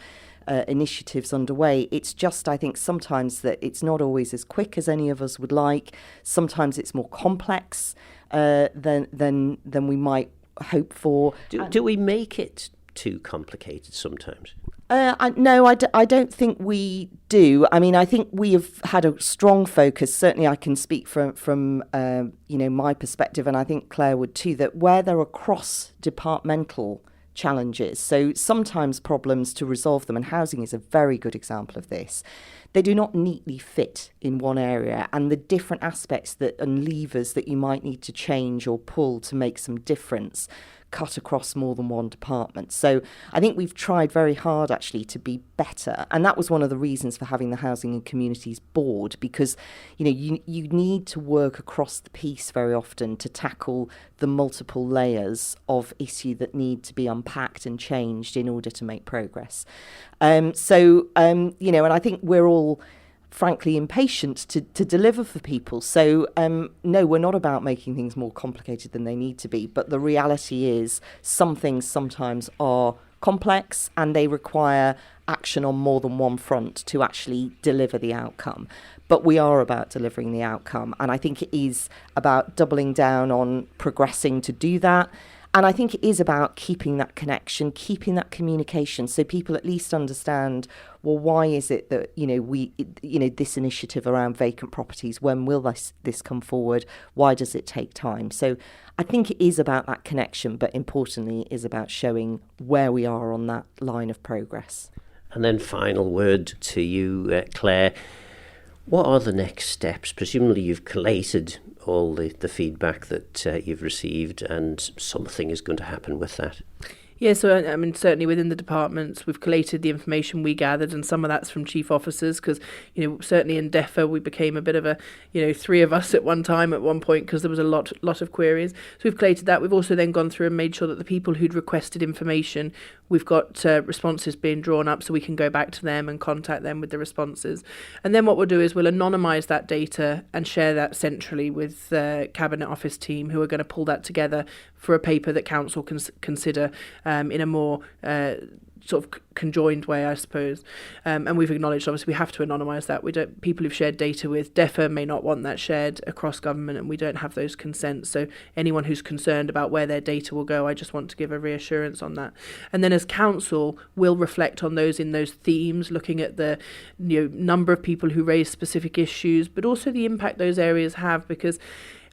initiatives underway. It's just, I think, sometimes that it's not always as quick as any of us would like. Sometimes it's more complex than we might hope for. Do we make it too complicated sometimes? I don't think we do. I mean, I think we have had a strong focus. Certainly, I can speak from my perspective, and I think Claire would too. That where there are cross-departmental challenges, so sometimes problems to resolve them, and housing is a very good example of this. They do not neatly fit in one area, and the different aspects and levers that you might need to change or pull to make some difference cut across more than one department. So I think we've tried very hard actually to be better, and that was one of the reasons for having the Housing and Communities Board, because you need to work across the piece very often to tackle the multiple layers of issue that need to be unpacked and changed in order to make progress. And I think we're all frankly impatient to deliver for people. So no, we're not about making things more complicated than they need to be, but the reality is some things sometimes are complex and they require action on more than one front to actually deliver the outcome. But we are about delivering the outcome, and I think it is about doubling down on progressing to do that. And I think it is about keeping that connection, keeping that communication, so people at least understand, well, why is it that, this initiative around vacant properties, when will this come forward? Why does it take time? So I think it is about that connection, but importantly, it is about showing where we are on that line of progress. And then final word to you, Claire. What are the next steps? Presumably you've collated all the feedback that you've received, and something is going to happen with that. Yeah, so I mean, certainly within the departments, we've collated the information we gathered, and some of that's from chief officers, because, certainly in DEFA, we became a bit of a, three of us at one point, because there was a lot of queries. So we've collated that. We've also then gone through and made sure that the people who'd requested information, we've got responses being drawn up so we can go back to them and contact them with the responses. And then what we'll do is we'll anonymise that data and share that centrally with the Cabinet Office team, who are going to pull that together for a paper that Council can consider in a more sort of conjoined way, I suppose. And we've acknowledged, obviously, we have to anonymise that. People who've shared data with DEFA may not want that shared across government, and we don't have those consents. So anyone who's concerned about where their data will go, I just want to give a reassurance on that. And then as Council, we'll reflect on those themes, looking at the number of people who raise specific issues, but also the impact those areas have, because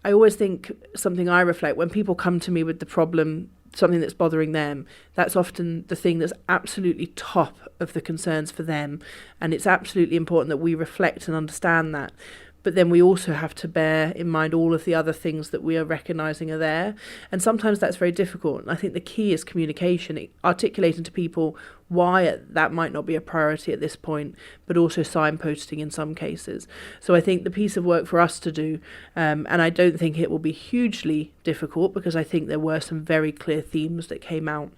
I always think something I reflect when people come to me with the problem, something that's bothering them, that's often the thing that's absolutely top of the concerns for them. And it's absolutely important that we reflect and understand that. But then we also have to bear in mind all of the other things that we are recognising are there. And sometimes that's very difficult. And I think the key is communication, articulating to people why that might not be a priority at this point, but also signposting in some cases. So I think the piece of work for us to do, and I don't think it will be hugely difficult, because I think there were some very clear themes that came out.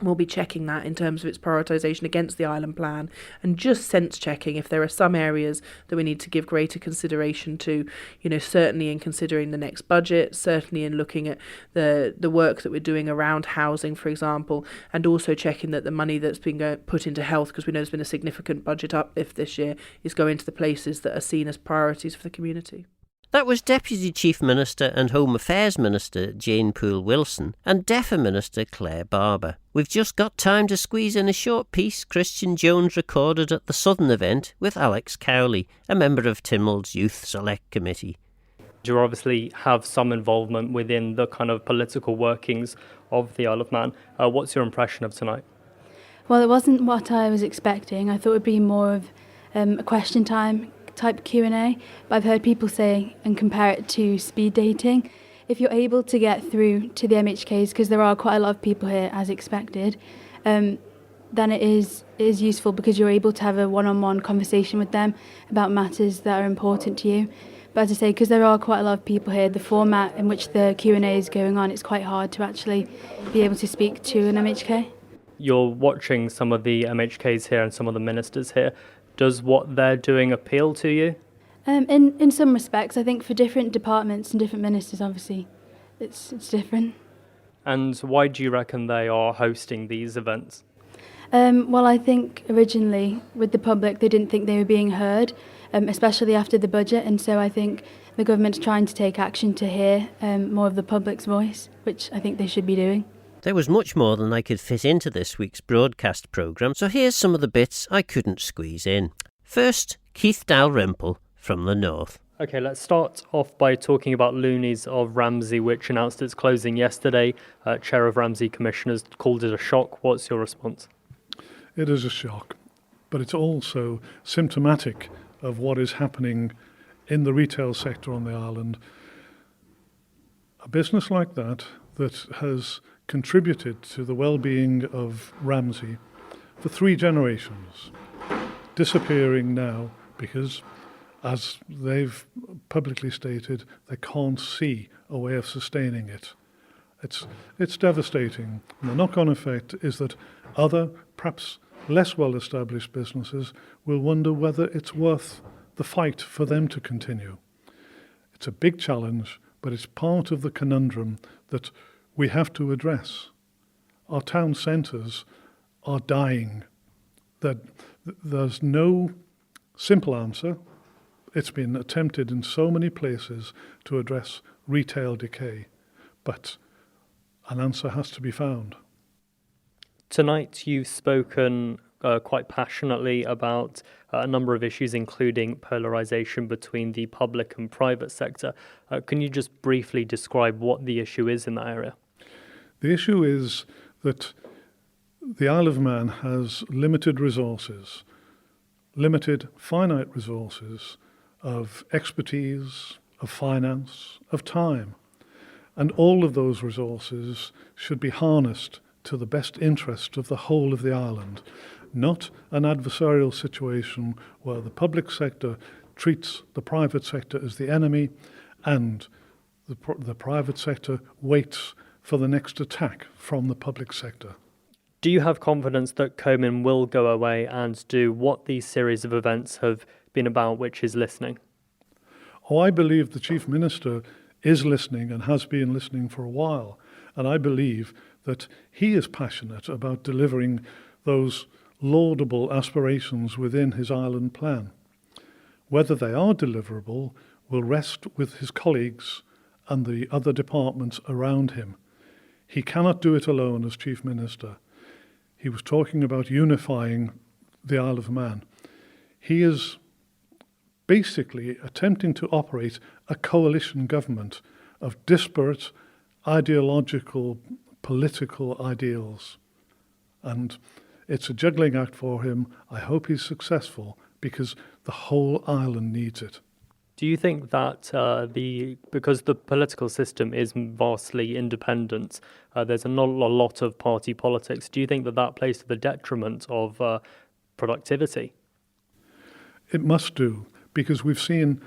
We'll be checking that in terms of its prioritisation against the island plan, and just sense checking if there are some areas that we need to give greater consideration to, certainly in considering the next budget, certainly in looking at the work that we're doing around housing, for example, and also checking that the money that's been put into health, because we know there's been a significant budget uplift this year, is going to the places that are seen as priorities for the community. That was Deputy Chief Minister and Home Affairs Minister Jane Poole-Wilson and DEFA Minister Claire Barber. We've just got time to squeeze in a short piece Christian Jones recorded at the Southern event with Alex Cowley, a member of Tynwald's Youth Select Committee. You obviously have some involvement within the kind of political workings of the Isle of Man. What's your impression of tonight? Well, it wasn't what I was expecting. I thought it would be more of a question time type Q&A, but I've heard people say and compare it to speed dating. If you're able to get through to the MHKs, because there are quite a lot of people here as expected, then it is useful, because you're able to have a one-on-one conversation with them about matters that are important to you. But as I say, because there are quite a lot of people here, the format in which the Q&A is going on, it's quite hard to actually be able to speak to an MHK. You're watching some of the MHKs here and some of the ministers here. Does what they're doing appeal to you? In some respects, I think for different departments and different ministers, obviously, it's different. And why do you reckon they are hosting these events? Well, I think originally with the public, they didn't think they were being heard, especially after the budget. And so I think the government's trying to take action to hear more of the public's voice, which I think they should be doing. There was much more than I could fit into this week's broadcast programme, so here's some of the bits I couldn't squeeze in. First, Keith Dalrymple from the North. Okay, let's start off by talking about Looney's of Ramsey, which announced its closing yesterday. Chair of Ramsey Commissioners called it a shock. What's your response? It is a shock, but it's also symptomatic of what is happening in the retail sector on the island. A business like that has contributed to the well-being of Ramsey for 3 generations, disappearing now because, as they've publicly stated, they can't see a way of sustaining it. It's devastating. And the knock-on effect is that other, perhaps less well-established businesses will wonder whether it's worth the fight for them to continue. It's a big challenge, but it's part of the conundrum that we have to address. Our town centres are dying. There's no simple answer. It's been attempted in so many places to address retail decay, but an answer has to be found. Tonight you've spoken quite passionately about a number of issues, including polarisation between the public and private sector. Can you just briefly describe what the issue is in that area? The issue is that the Isle of Man has limited resources, limited finite resources of expertise, of finance, of time. And all of those resources should be harnessed to the best interest of the whole of the island, not an adversarial situation where the public sector treats the private sector as the enemy and the private sector waits for the next attack from the public sector. Do you have confidence that CoMin will go away and do what these series of events have been about, which is listening? Oh, I believe the Chief Minister is listening and has been listening for a while, and I believe that he is passionate about delivering those laudable aspirations within his island plan. Whether they are deliverable will rest with his colleagues and the other departments around him. He cannot do it alone as Chief Minister. He was talking about unifying the Isle of Man. He is basically attempting to operate a coalition government of disparate ideological, political ideals. And it's a juggling act for him. I hope he's successful because the whole island needs it. Do you think that because the political system is vastly independent, there's not a lot of party politics, do you think that plays to the detriment of productivity? It must do, because we've seen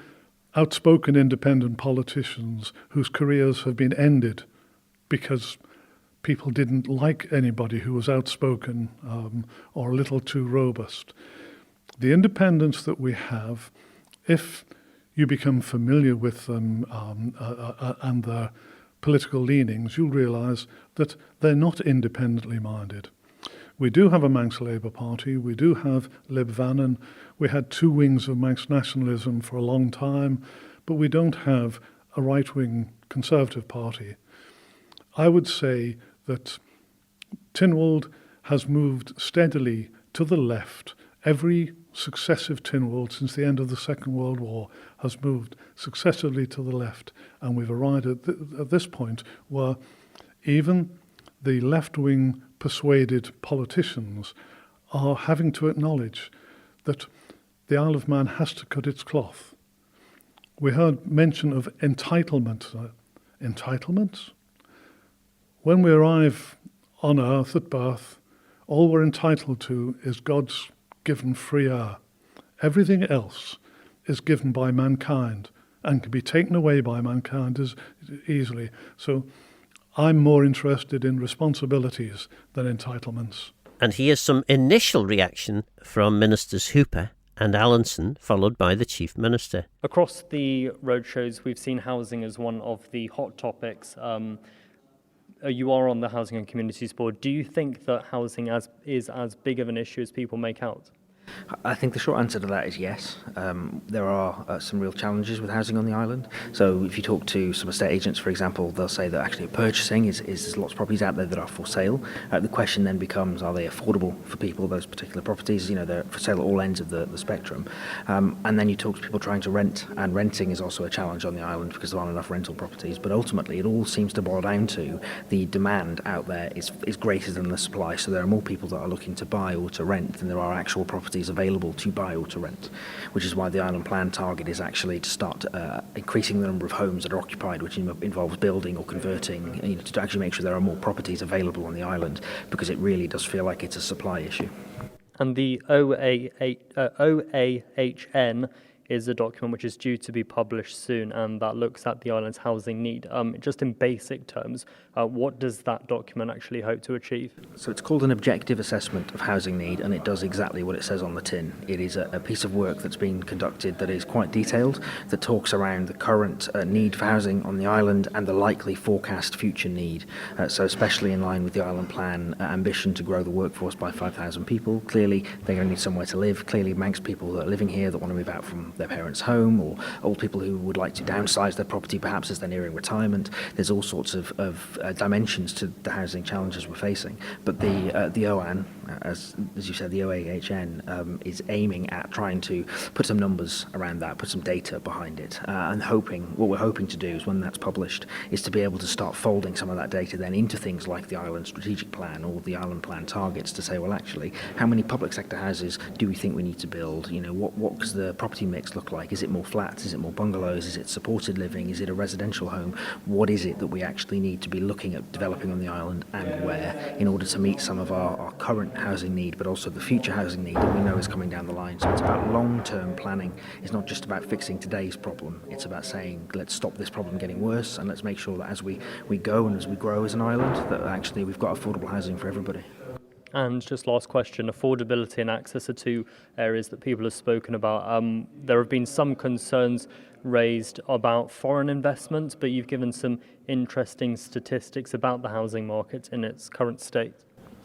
outspoken independent politicians whose careers have been ended because people didn't like anybody who was outspoken or a little too robust. The independence that we have, if you become familiar with them and their political leanings, you'll realise that they're not independently minded. We do have a Manx Labour Party, we do have Lib Vannon, we had 2 wings of Manx nationalism for a long time, but we don't have a right-wing Conservative Party. I would say that Tynwald has moved steadily to the left. Every successive Tynwald since the end of the Second World War has moved successively to the left, and we've arrived at this point where even the left-wing persuaded politicians are having to acknowledge that the Isle of Man has to cut its cloth. We heard mention of entitlement. Entitlements? When we arrive on earth at birth, all we're entitled to is God's given free air. Everything else is given by mankind and can be taken away by mankind as easily. So I'm more interested in responsibilities than entitlements. And here's some initial reaction from Ministers Hooper and Allinson, followed by the Chief Minister. Across the roadshows, we've seen housing as one of the hot topics. You are on the Housing and Communities Board. Do you think that housing is as big of an issue as people make out? I think the short answer to that is yes. There are some real challenges with housing on the island. So if you talk to some estate agents, for example, they'll say that actually purchasing is there's lots of properties out there that are for sale. The question then becomes, are they affordable for people, those particular properties? They're for sale at all ends of the spectrum. And then you talk to people trying to rent, and renting is also a challenge on the island because there aren't enough rental properties. But ultimately, it all seems to boil down to the demand out there is greater than the supply. So there are more people that are looking to buy or to rent than there are actual properties available to buy or to rent, which is why the island plan target is actually to start increasing the number of homes that are occupied, which involves building or converting, to actually make sure there are more properties available on the island, because it really does feel like it's a supply issue. And the OAHN is a document which is due to be published soon, and that looks at the island's housing need. Just in basic terms, what does that document actually hope to achieve? So it's called an objective assessment of housing need, and it does exactly what it says on the tin. It is a piece of work that's been conducted that is quite detailed, that talks around the current need for housing on the island and the likely forecast future need. So especially in line with the island plan ambition to grow the workforce by 5,000 people. Clearly, they're going to need somewhere to live. Clearly, amongst people that are living here that want to move out from their parents' home, or old people who would like to downsize their property perhaps as they're nearing retirement. There's all sorts of dimensions to the housing challenges we're facing. But the OAN, as you said, the OAHN is aiming at trying to put some numbers around that, put some data behind it, and what we're hoping to do is, when that's published, is to be able to start folding some of that data then into things like the island strategic plan or the island plan targets, to say, well, actually, how many public sector houses do we think we need to build? What does the property mix look like? Is it more flats? Is it more bungalows? Is it supported living? Is it a residential home? What is it that we actually need to be looking at developing on the island, and where, in order to meet some of our current housing need, but also the future housing need that we know is coming down the line? So it's about long-term planning. It's not just about fixing today's problem. It's about saying, let's stop this problem getting worse, and let's make sure that as we go and as we grow as an island, that actually we've got affordable housing for everybody. And just last question, affordability and access are two areas that people have spoken about. There have been some concerns raised about foreign investment, but you've given some interesting statistics about the housing market in its current state.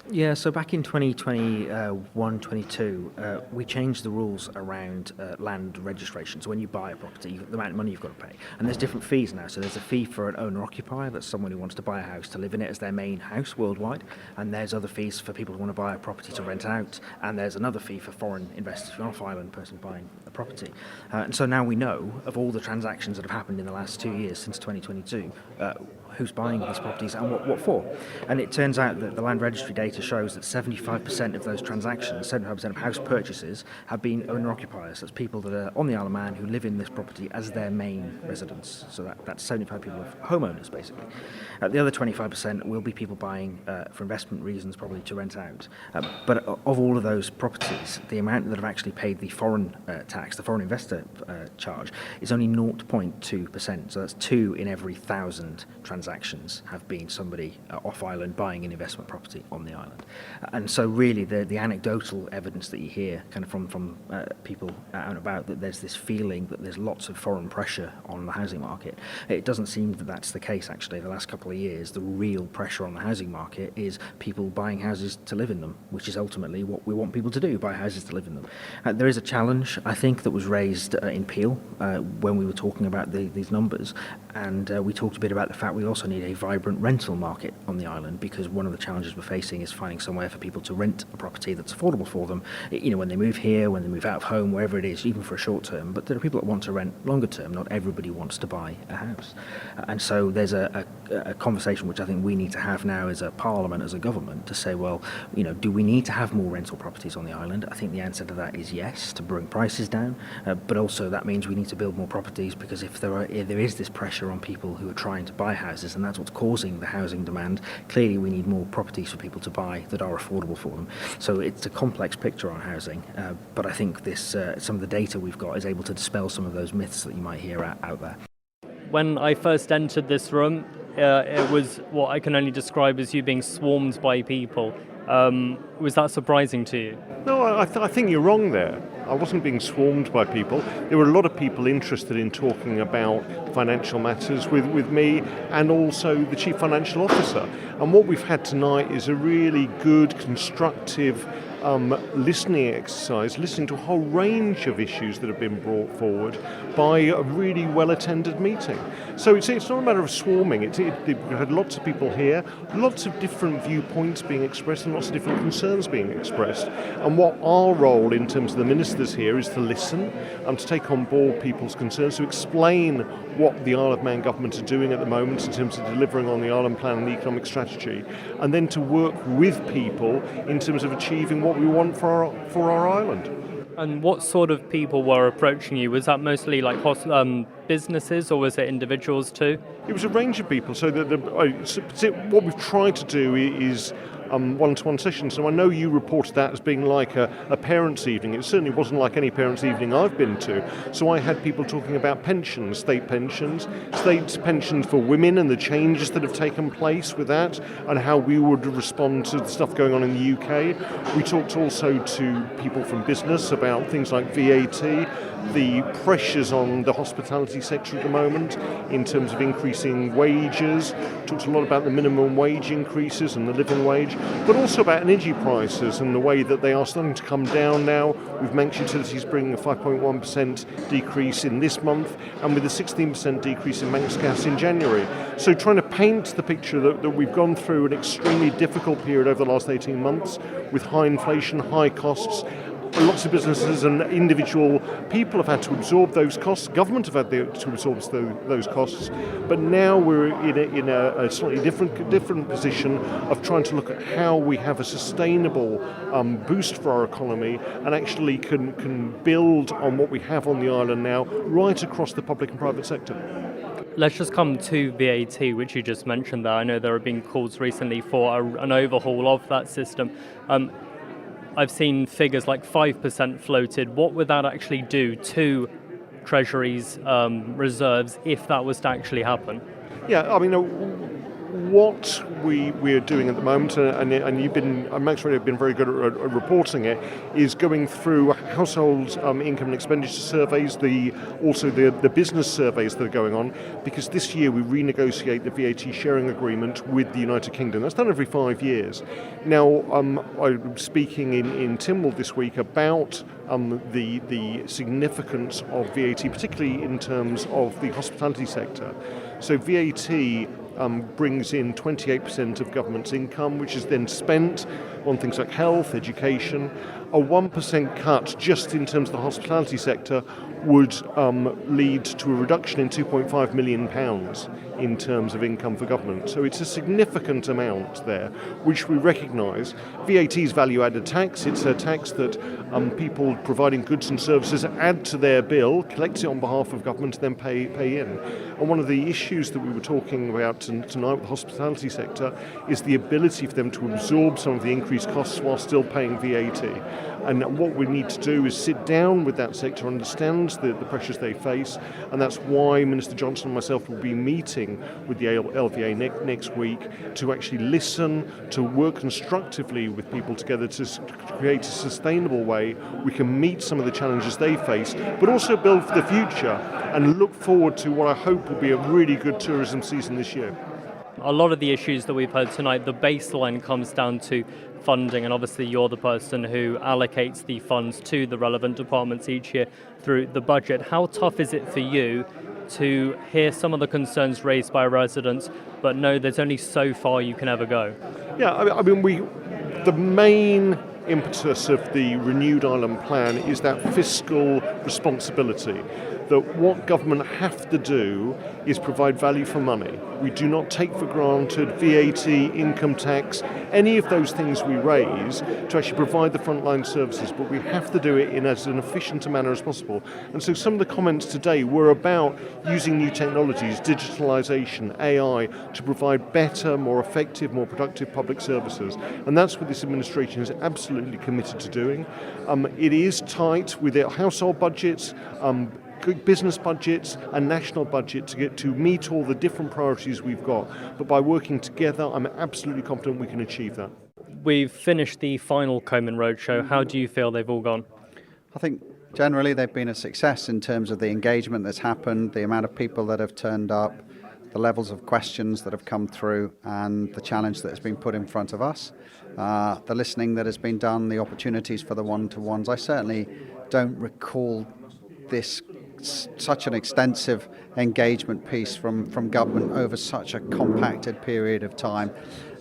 Yeah, so back in 2021-22, we changed the rules around land registration. So when you buy a property, the amount of money you've got to pay. And there's different fees now. So there's a fee for an owner-occupier, that's someone who wants to buy a house to live in it as their main house worldwide. And there's other fees for people who want to buy a property to rent out. And there's another fee for foreign investors, an off-island person buying a property. And so now we know of all the transactions that have happened in the last 2 years since 2022, who's buying these properties and what for. And it turns out that the land registry data shows that 75% of those transactions, 75% of house purchases, have been owner-occupiers. That's people that are on the Isle of Man who live in this property as their main residence. So that's 75 people of homeowners, basically. The other 25% will be people buying for investment reasons, probably to rent out. But of all of those properties, the amount that have actually paid the foreign tax, the foreign investor charge, is only 0.2%. So that's 2 in every 1,000 transactions have been somebody off-island buying an investment property on the island. And so really the anecdotal evidence that you hear kind of from people out and about, that there's this feeling that there's lots of foreign pressure on the housing market, it doesn't seem that that's the case actually. The last couple of years, the real pressure on the housing market is people buying houses to live in them, which is ultimately what we want people to do, buy houses to live in them. There is a challenge, I think, that was raised in Peel when we were talking about these numbers, and we talked a bit about the fact we also need a vibrant rental market on the island, because one of the challenges we're facing is finding somewhere for people to rent a property that's affordable for them, when they move here, when they move out of home, wherever it is, even for a short term. But there are people that want to rent longer term. Not everybody wants to buy a house. And so there's a conversation which I think we need to have now as a parliament, as a government, to say, well, do we need to have more rental properties on the island? I think the answer to that is yes, to bring prices down, but also that means we need to build more properties, because if there is this pressure on people who are trying to buy houses, and that's what's causing the housing demand, clearly we need more properties for people to buy that are affordable for them. So it's a complex picture on housing, but I think some of the data we've got is able to dispel some of those myths that you might hear out there. When I first entered this room, it was what I can only describe as you being swarmed by people. Was that surprising to you? No, I think you're wrong there. I wasn't being swarmed by people. There were a lot of people interested in talking about financial matters with me, and also the Chief Financial Officer. And what we've had tonight is a really good, constructive listening exercise, listening to a whole range of issues that have been brought forward by a really well-attended meeting. So it's not a matter of swarming. We had lots of people here, lots of different viewpoints being expressed and lots of different concerns being expressed. And what our role in terms of the ministers here is to listen and to take on board people's concerns, to explain what the Isle of Man government are doing at the moment in terms of delivering on the Island Plan and the economic strategy, and then to work with people in terms of achieving what we want for our island. And what sort of people were approaching you? Was that mostly like businesses, or was it individuals too? It was a range of people. So what we've tried to do is one-to-one sessions. So I know you reported that as being like a parents' evening. It certainly wasn't like any parents' evening I've been to. So I had people talking about pensions, state pensions for women and the changes that have taken place with that and how we would respond to the stuff going on in the UK. We talked also to people from business about things like VAT, the pressures on the hospitality sector at the moment in terms of increasing wages. Talked a lot about the minimum wage increases and the living wage, but also about energy prices and the way that they are starting to come down now. We've mentioned utilities bringing a 5.1% decrease in this month and with a 16% decrease in Manx gas in January. So trying to paint the picture that we've gone through an extremely difficult period over the last 18 months with high inflation, high costs. Lots of businesses and individual people have had to absorb those costs. Government have had to absorb those costs. But now we're in a slightly different position of trying to look at how we have a sustainable boost for our economy and actually can build on what we have on the island now right across the public and private sector. Let's just come to VAT, which you just mentioned there. I know there have been calls recently for an overhaul of that system. I've seen figures like 5% floated. What would that actually do to Treasury's reserves if that was to actually happen? Yeah, I mean, what we're doing at the moment, and you've been, Max Radio have been very good at reporting it, is going through household income and expenditure surveys, also the business surveys that are going on, because this year we renegotiate the VAT sharing agreement with the United Kingdom. That's done every 5 years. Now, I'm speaking in Tynwald this week about the significance of VAT, particularly in terms of the hospitality sector. So VAT brings in 28% of government's income, which is then spent on things like health, education. A 1% cut just in terms of the hospitality sector would lead to a reduction in £2.5 million in terms of income for government. So it's a significant amount there, which we recognise. VAT is value-added tax. It's a tax that people providing goods and services add to their bill, collect it on behalf of government, and then pay in. And one of the issues that we were talking about tonight with the hospitality sector is the ability for them to absorb some of the increased costs while still paying VAT. And what we need to do is sit down with that sector, understand the pressures they face, and that's why Minister Johnson and myself will be meeting with the LVA next week to actually listen, to work constructively with people together to create a sustainable way we can meet some of the challenges they face, but also build for the future and look forward to what I hope will be a really good tourism season this year. A lot of the issues that we've heard tonight, the baseline comes down to funding, and obviously you're the person who allocates the funds to the relevant departments each year through the budget. How tough is it for you to hear some of the concerns raised by residents, but know there's only so far you can ever go? Yeah, I mean, the main impetus of the renewed Island Plan is that fiscal responsibility, that what government have to do is provide value for money. We do not take for granted VAT, income tax, any of those things we raise to actually provide the frontline services, but we have to do it in as an efficient a manner as possible. And so some of the comments today were about using new technologies, digitalisation, AI, to provide better, more effective, more productive public services. And that's what this administration is absolutely committed to doing. It is tight with their household budgets, business budgets and national budget to meet all the different priorities we've got. But by working together, I'm absolutely confident we can achieve that. We've finished the final CoMin Roadshow. How do you feel they've all gone? I think generally they've been a success in terms of the engagement that's happened, the amount of people that have turned up, the levels of questions that have come through and the challenge that has been put in front of us, the listening that has been done, the opportunities for the one-to-ones. I certainly don't recall this such an extensive engagement piece from government over such a compacted period of time.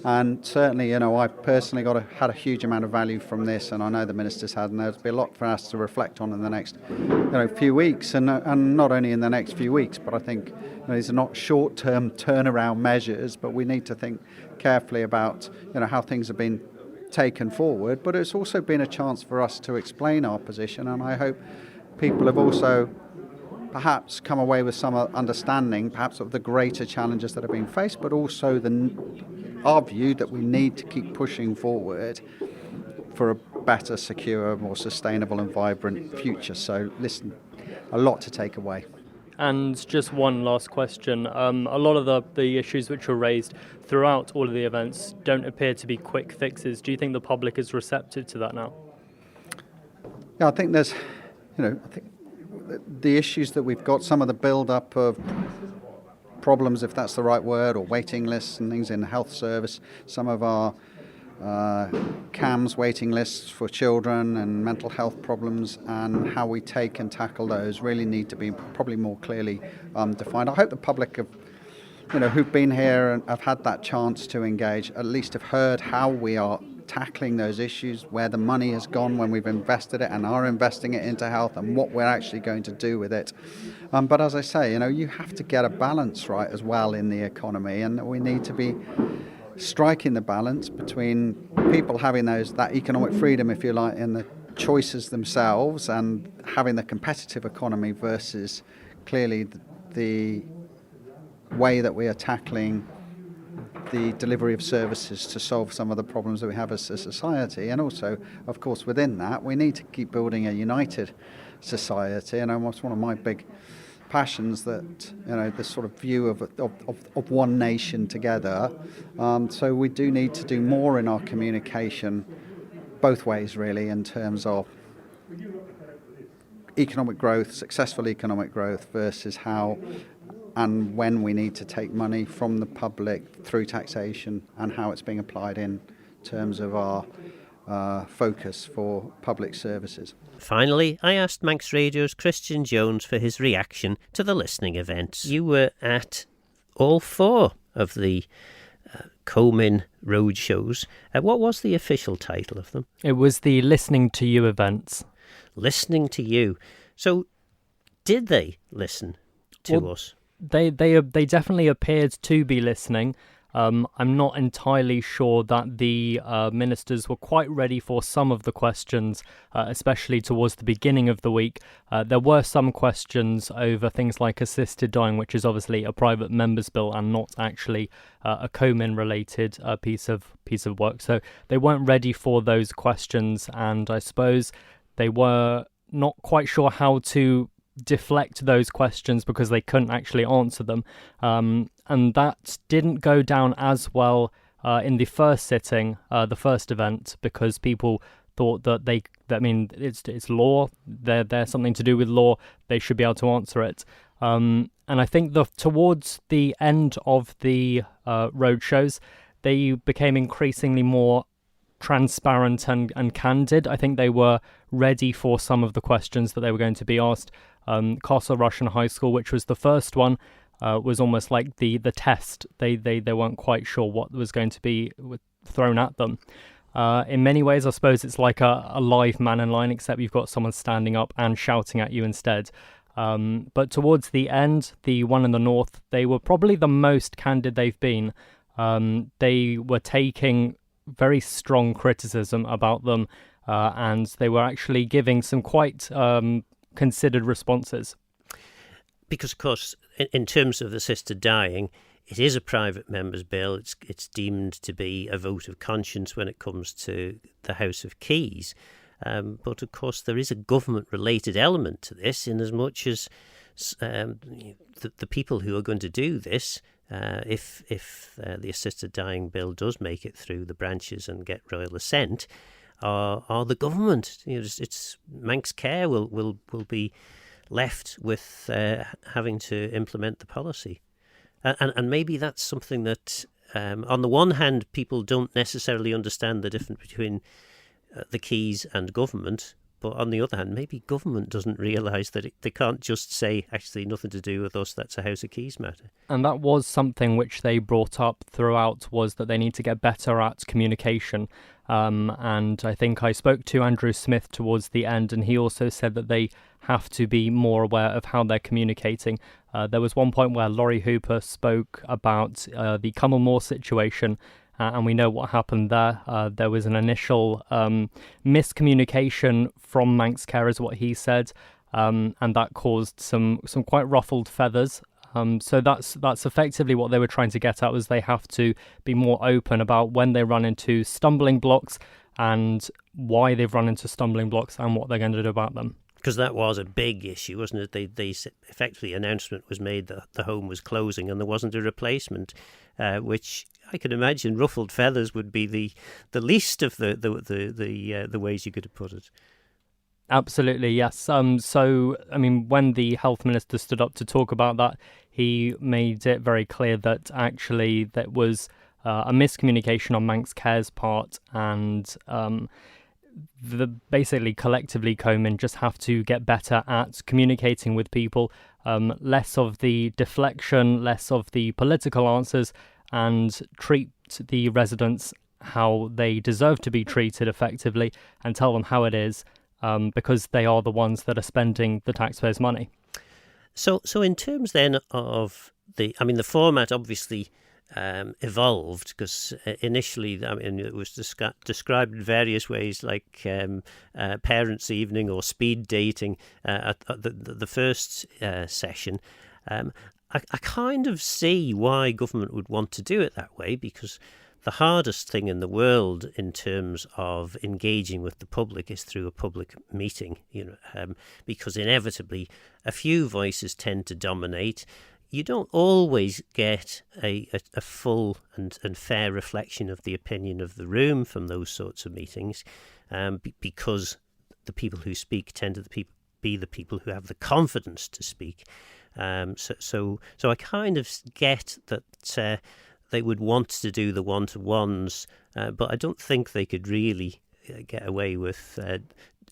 And certainly, I personally had a huge amount of value from this, and I know the ministers had, and there'll be a lot for us to reflect on in the next few weeks, and not only in the next few weeks, but I think these are not short-term turnaround measures, but we need to think carefully about how things have been taken forward. But it's also been a chance for us to explain our position, and I hope people have also perhaps come away with some understanding, perhaps of the greater challenges that have been faced, but also our view that we need to keep pushing forward for a better, secure, more sustainable and vibrant future. So listen, a lot to take away. And just one last question. A lot of the issues which were raised throughout all of the events don't appear to be quick fixes. Do you think the public is receptive to that now? Yeah, I think there's, I think the issues that we've got, some of the build-up of problems, if that's the right word, or waiting lists and things in the health service, some of our CAMS waiting lists for children and mental health problems, and how we take and tackle those really need to be probably more clearly defined. I hope the public have, who've been here and have had that chance to engage, at least have heard how we are tackling those issues, where the money has gone when we've invested it and are investing it into health, and what we're actually going to do with it. But as I say, you have to get a balance right as well in the economy, and we need to be striking the balance between people having that economic freedom, if you like, in the choices themselves, and having the competitive economy versus clearly the way that we are tackling the delivery of services to solve some of the problems that we have as a society. And also, of course, within that, we need to keep building a united society. And almost one of my big passions that, this sort of view of one nation together. So we do need to do more in our communication, both ways really, in terms of economic growth, successful economic growth, versus how and when we need to take money from the public through taxation, and how it's being applied in terms of our focus for public services. Finally, I asked Manx Radio's Christian Jones for his reaction to the listening events. You were at all 4 of the CoMin road shows. What was the official title of them? It was the Listening to You events. Listening to You. So, did they listen to us? They definitely appeared to be listening. I'm not entirely sure that the ministers were quite ready for some of the questions, especially towards the beginning of the week. There were some questions over things like assisted dying, which is obviously a private member's bill and not actually a CoMin related piece of work. So they weren't ready for those questions, and I suppose they were not quite sure how to deflect those questions because they couldn't actually answer them, and that didn't go down as well in the first sitting, the first event, because people thought that it's law, they're something to do with law, they should be able to answer it, and I think towards the end of the road shows, they became increasingly more transparent and candid. I think they were ready for some of the questions that they were going to be asked. Castle Russian High School, which was the first one, was almost like the test. They weren't quite sure what was going to be thrown at them. In many ways, I suppose it's like a live man in line, except you've got someone standing up and shouting at you instead. But towards the end, the one in the north, they were probably the most candid they've been. They were taking very strong criticism about them, and they were actually giving some quite considered responses. Because, of course, in terms of assisted dying, it is a private member's bill. It's deemed to be a vote of conscience when it comes to the House of Keys. But, of course, there is a government-related element to this, in as much as the people who are going to do this, if the assisted dying bill does make it through the branches and get royal assent, are the government. It's Manx Care will be left with having to implement the policy. And maybe that's something that, on the one hand, people don't necessarily understand the difference between the keys and government. But on the other hand, maybe government doesn't realise that they can't just say, actually, nothing to do with us, that's a House of Keys matter. And that was something which they brought up throughout, was that they need to get better at communication. And I think I spoke to Andrew Smith towards the end, and he also said that they have to be more aware of how they're communicating. There was one point where Laurie Hooper spoke about the Cummelmore situation, and we know what happened there. There was an initial miscommunication from Manx Care, is what he said, and that caused some quite ruffled feathers. So that's effectively what they were trying to get at, was they have to be more open about when they run into stumbling blocks and why they've run into stumbling blocks and what they're going to do about them. Because that was a big issue, wasn't it? They effectively, announcement was made that the home was closing and there wasn't a replacement, which I can imagine ruffled feathers would be the least of the ways you could have put it. Absolutely, yes. So, I mean, when the health minister stood up to talk about that, he made it very clear that actually that was a miscommunication on Manx Care's part, and basically collectively CoMin just have to get better at communicating with people, less of the deflection, less of the political answers, and treat the residents how they deserve to be treated effectively and tell them how it is, because they are the ones that are spending the taxpayers' money. So in terms then of the format obviously evolved, because initially, it was described in various ways, like parents' evening or speed dating at the first session. I kind of see why government would want to do it that way, because the hardest thing in the world in terms of engaging with the public is through a public meeting, because inevitably a few voices tend to dominate. You don't always get a full and fair reflection of the opinion of the room from those sorts of meetings, because the people who speak tend to be the people who have the confidence to speak. So I kind of get that they would want to do the one-to-ones, but I don't think they could really get away with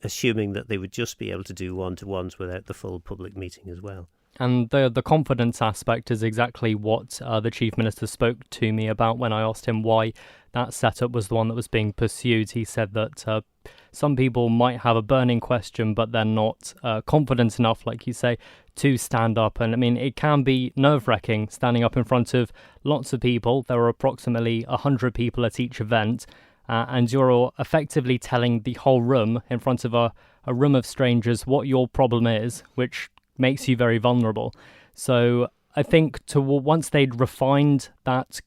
assuming that they would just be able to do one-to-ones without the full public meeting as well. And the confidence aspect is exactly what the Chief Minister spoke to me about when I asked him why that setup was the one that was being pursued. He said that some people might have a burning question, but they're not confident enough, like you say, to stand up. And I mean, it can be nerve-wracking standing up in front of lots of people. There are approximately 100 people at each event, and you're effectively telling the whole room in front of a room of strangers what your problem is, which makes you very vulnerable. So I think once they'd refined that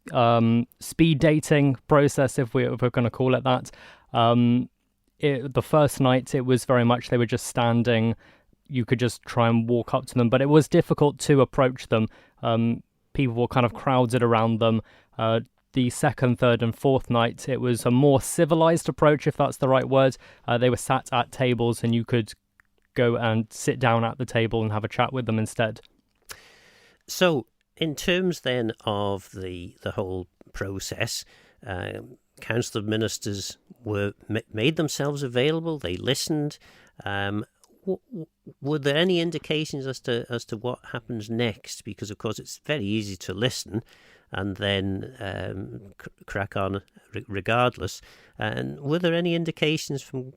speed dating process, if we're going to call it that, the first night it was very much they were just standing. You could just try and walk up to them, but it was difficult to approach them. People were kind of crowded around them. The second, third and fourth night, it was a more civilized approach, if that's the right word. They were sat at tables and you could go and sit down at the table and have a chat with them instead. So in terms then of the whole process, council of ministers made themselves available, they listened. Were there any indications as to what happens next? Because of course it's very easy to listen and then crack on regardless. And were there any indications from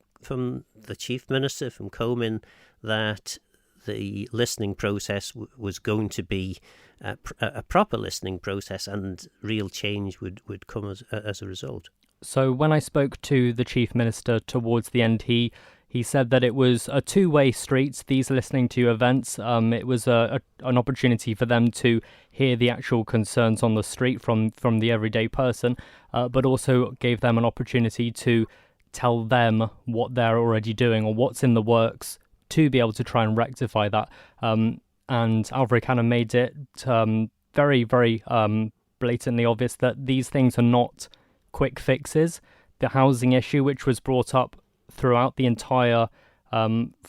the Chief Minister, from CoMin, that the listening process was going to be a proper listening process and real change would come as a result? So when I spoke to the Chief Minister towards the end, he said that it was a two-way street, these listening to events. It was an opportunity for them to hear the actual concerns on the street from the everyday person, but also gave them an opportunity to tell them what they're already doing or what's in the works to be able to try and rectify that. And Alfred kind of made it very, very blatantly obvious that these things are not quick fixes. The housing issue, which was brought up throughout the entire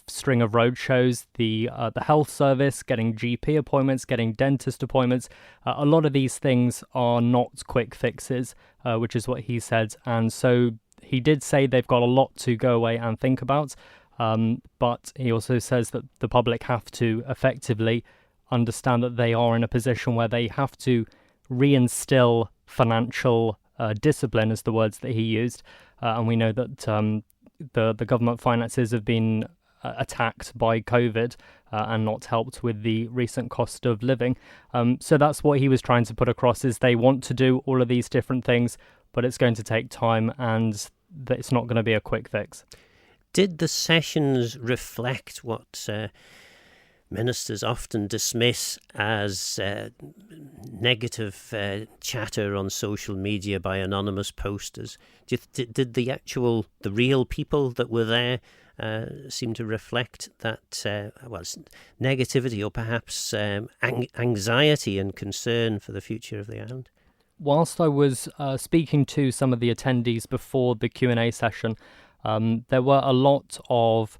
string of roadshows, the health service, getting GP appointments, getting dentist appointments. A lot of these things are not quick fixes, which is what he said. And so he did say they've got a lot to go away and think about. But he also says that the public have to effectively understand that they are in a position where they have to reinstill financial discipline, is the words that he used. And we know that the government finances have been attacked by COVID and not helped with the recent cost of living. So that's what he was trying to put across, is they want to do all of these different things, but it's going to take time and that it's not going to be a quick fix. Did the sessions reflect what ministers often dismiss as negative chatter on social media by anonymous posters? Did the real people that were there seem to reflect that negativity or perhaps anxiety and concern for the future of the island? Whilst I was speaking to some of the attendees before the Q&A session, there were a lot of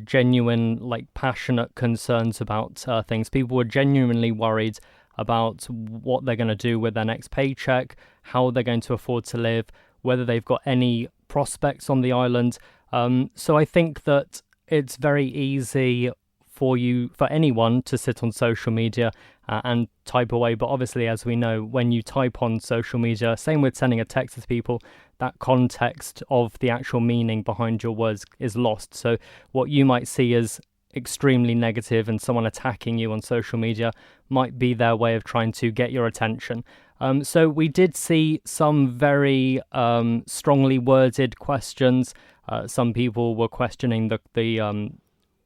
genuine, passionate concerns about things. People were genuinely worried about what they're going to do with their next paycheck, how they're going to afford to live, whether they've got any prospects on the island. So I think that it's very easy for anyone to sit on social media and type away. But obviously, as we know, when you type on social media, same with sending a text to people, that context of the actual meaning behind your words is lost. So what you might see as extremely negative and someone attacking you on social media might be their way of trying to get your attention. So we did see some very strongly worded questions. Some people were questioning the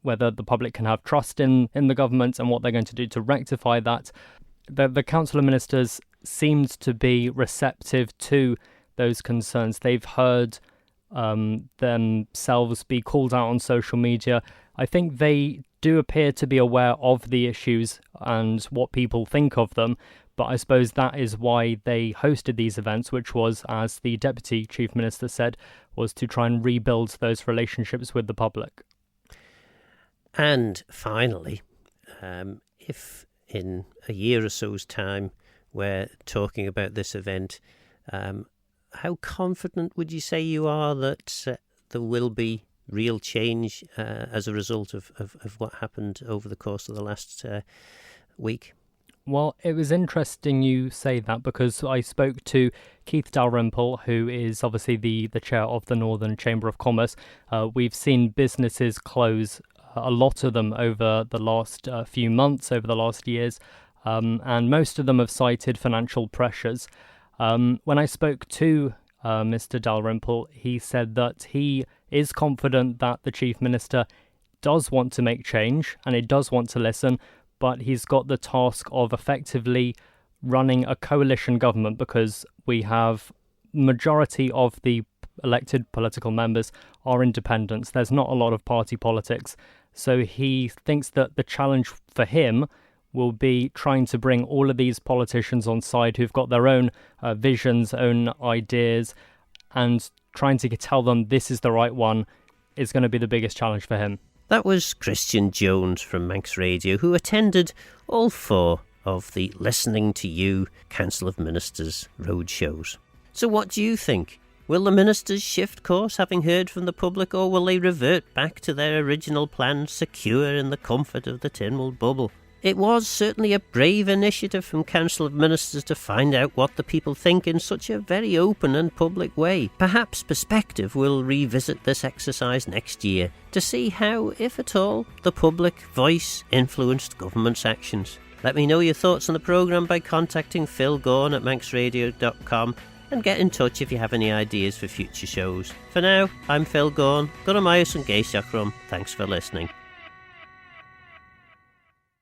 whether the public can have trust in the government and what they're going to do to rectify that. The Council of Ministers seemed to be receptive to those concerns. They've heard themselves be called out on social media. I think they do appear to be aware of the issues and what people think of them, but I suppose that is why they hosted these events, which was, as the Deputy Chief Minister said, was to try and rebuild those relationships with the public. And finally, if in a year or so's time we're talking about this event, how confident would you say you are that there will be real change as a result of what happened over the course of the last week? Well, it was interesting you say that, because I spoke to Keith Dalrymple, who is obviously the chair of the Northern Chamber of Commerce. We've seen businesses close, a lot of them over the last few months, over the last years, and most of them have cited financial pressures. When I spoke to Mr. Dalrymple, he said that he is confident that the Chief Minister does want to make change and he does want to listen, but he's got the task of effectively running a coalition government, because we have majority of the elected political members are independents. There's not a lot of party politics. So he thinks that the challenge for him will be trying to bring all of these politicians on side who've got their own visions, own ideas, and trying to tell them this is the right one is going to be the biggest challenge for him. That was Christian Jones from Manx Radio, who attended all 4 of the Listening to You Council of Ministers roadshows. So what do you think? Will the ministers shift course, having heard from the public, or will they revert back to their original plan, secure in the comfort of the Tynwald bubble? It was certainly a brave initiative from Council of Ministers to find out what the people think in such a very open and public way. Perhaps Perspective will revisit this exercise next year to see how, if at all, the public voice influenced government's actions. Let me know your thoughts on the programme by contacting Phil Gorn at manxradio.com and get in touch if you have any ideas for future shows. For now, I'm Phil Gorn. Gora Myers and Geisachrum. Thanks for listening.